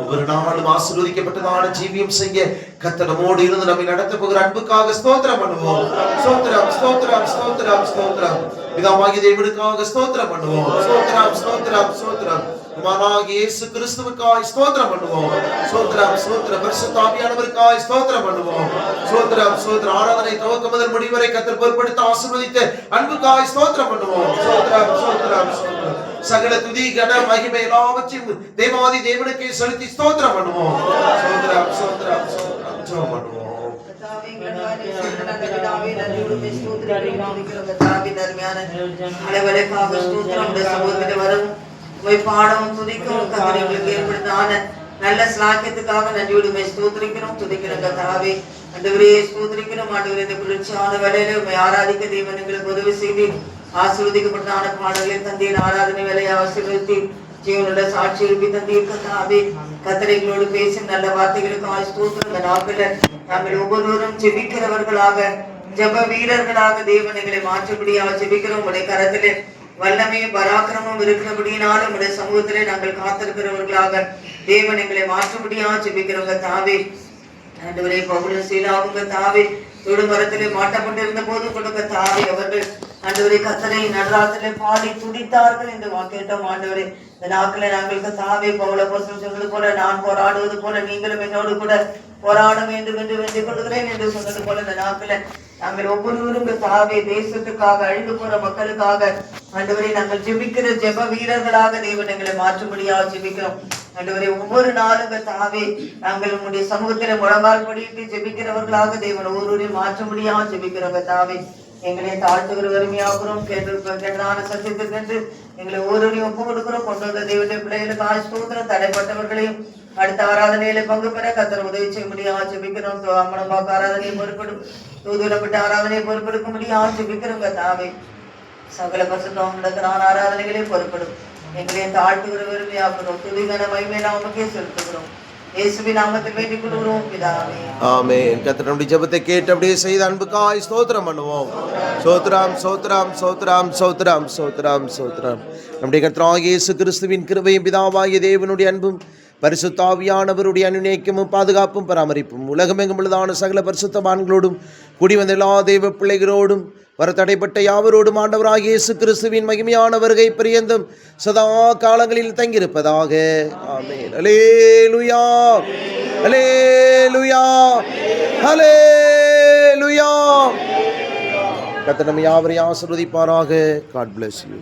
ஒவ்வொரு நாளும் ஆசீர்வதிக்கப்பட்டதான ஜீவியம் செய்ய கர்த்தர் நம்மோடு இருந்து நம்மை நடத்த போகிற அன்புக்காக ஸ்தோத்திரம் பண்ணுவோம். ஸ்தோத்திரம், ஸ்தோத்திரம், ஸ்தோத்திரம், ஸ்தோத்திரம். பிதாவாகிய தேவனுக்காக ஸ்தோத்திரம் பண்ணுவோம். ஸ்தோத்திரம், ஸ்தோத்திரம், ஸ்தோத்திரம். குமாரனாகிய இயேசு கிறிஸ்துவுக்காய் ஸ்தோத்திரம் பண்ணுவோம். ஸ்தோத்திரம் ஸ்தோத்திரம். பரிசுத்த ஆவியானவருக்காய் ஸ்தோத்திரம் பண்ணுவோம். ஸ்தோத்திரம் ஸ்தோத்திரம். ஆராதனை துவக்கம் முதல் முடிவரை கர்த்தர் பொறுப்படுத்த ஆசீர்வதித்த அன்புக்காய் ஸ்தோத்திரம் பண்ணுவோம். ஸ்தோத்திரம் ஸ்தோத்திரம் ஸ்தோத்திரம். சகல துதி கன மகிமை எல்லாவற்றையும் தேவாதி தேவனுக்கே செலுத்தி ஸ்தோத்திரம் பண்ணுவோம். ஸ்தோத்திரம் ஸ்தோத்திரம் ஸ்தோத்திரம். ஜெபம் பண்ணுவோம். பாடவும் துதிக்கவும் கத்தரைகளுக்கு ஏற்படுத்தான நல்ல ஸ்லாக்கியத்துக்காக நன்றியுடுமை ஸ்தோத்திரிக்கிறோம், துதிக்கிறோம் கத்தாவே. ஆண்டவரே ஸ்தோத்திரிக்கிறோம். ஆண்டவரே இந்த குளிர்ச்சியான வேளையில உண்மை ஆராதிக்க தேவன் எங்களுக்கு உதவி செய்து ஆசீர்வதிக்கப்பட்டான பாடல்களை தந்தீர். ஆராதனை வேலையை ஆசீர்வதித்து ஜீவனோட சாட்சி எழுப்பி தந்தீர் கத்தாவே. கத்தரைகளோடு பேசும் நல்ல வார்த்தைகளுக்கு ஸ்தோத்திரம். இந்த நாட்கள நாங்கள் ஒவ்வொருவரும் ஜெபிக்கிறவர்களாக ஜெப வீரர்களாக தேவன் எங்களை மாற்றபடியாக ஜெபிக்கிறோம். உடைய கரத்திலே வல்லமையும் பராக்கிரமும் இருக்கிறபடியினாலும் உடைய சமூகத்திலே நாங்கள் காத்திருக்கிறவர்களாக தேவன் எங்களை மாற்றபடியாக ஜெபிக்கிறவங்க தாவே. ஆண்டவரே பவுலும் சீலாவுங்க தாவே தொடுமரத்திலே மாட்டப்பட்டிருந்த போது கொடுக்க தாவே அவர்கள் ஆண்டவரே கத்தரை நடராத்திலே பாடி துடித்தார்கள் என்று கேட்டோம். ஆண்டவரே இந்த நாட்களை நாங்களுக்கு தாவே பவுல போசம் சொன்னது போல நான் போராடுவது போல நீங்களும் என்னோடு கூட போராட வேண்டும் என்று வேண்டிக் கொள்கிறேன் என்று சொன்னது போல இந்த நாட்களை நாங்கள் ஒவ்வொருவரும் தாவே தேசத்துக்காக அழிந்து போற மக்களுக்காக ஆண்டவரை நாங்கள் ஜெபிக்கிற ஜெப வீரர்களாக தேவன் எங்களை மாற்றும்படியாக ஜெபிக்கிறோம். ஆண்டவரே ஒவ்வொரு நாளும் தாவே நாங்கள் உங்களுடைய சமூகத்தில முழங்கால் படியிட்டு ஜெபிக்கிறவர்களாக தேவன் ஒவ்வொருவரையும் மாற்றும்படியாக ஜெபிக்கிறவங்க தாவே. எங்களை தாழ்த்துகிற வறுமையாகிறோம் கேட்டதான சத்தியத்திற்கு எங்களை ஒவ்வொருவரையும் ஒப்பு கொடுக்கிறோம். கொண்டு வந்த தேவனுடைய பிள்ளைகளுக்கு ஸ்தோத்திரம். தடைப்பட்டவர்களையும் அடுத்த ஆராதனையில பங்கு பெற கத்தர் உதவி செய்ய முடியாது ஜெபிக்கிறோம். அம்மனம்பாக்கு ஆராதனையை பொறுப்பெடும் தூதுவிடப்பட்ட ஆராதனையை பொறுப்பெடுக்க முடியாது ஜெபிக்கிறோங்க தாவே. சகல பசுத்தம் நடக்கிறான ஆராதனைகளே பொறுப்படும். எங்களை தாழ்த்துகிற வறுமையாகிறோம். துதிகன மகிமையெல்லாம் உமக்கே செலுத்துகிறோம். இயேசுவின் நாமத்தில் வேண்டிக் கொள்கிறோம் பிதாவே. ஆமென். கர்த்தர் நம்முடைய ஜெபத்தை கேட்டு அப்படியே செய்த அன்புக்காய் ஸ்தோத்திரம் பண்ணுவோம். ஸ்தோத்திரம் ஸ்தோத்திரம் ஸ்தோத்திரம் ஸ்தோத்திரம் ஸ்தோத்திரம் ஸ்தோத்திரம். நம்முடைய கர்த்தராகிய இயேசு கிறிஸ்துவின் கிருபையும் பிதாவாகிய தேவனுடைய அன்பும் பரிசுத்த ஆவியானவருடைய அனுநேக்கமும் பாதுகாப்பும் பராமரிப்பும் உலகமெங்கும் உள்ளதான சகல பரிசுத்தவான்களோடும் கூடி வந்த எல்லா தெய்வ பிள்ளைகளோடும் வர தடைப்பட்ட யாவரோடும் ஆண்டவராகிய இயேசு கிறிஸ்துவின் மகிமையான வருகை பரியந்தம் சதா காலங்களில் தங்கியிருப்பதாக. ஆமென். அல்லேலூயா அல்லேலூயா அல்லேலூயா. கர்த்தர் நம்மை யாவரையும் ஆசீர்வதிப்பாராக. God bless you.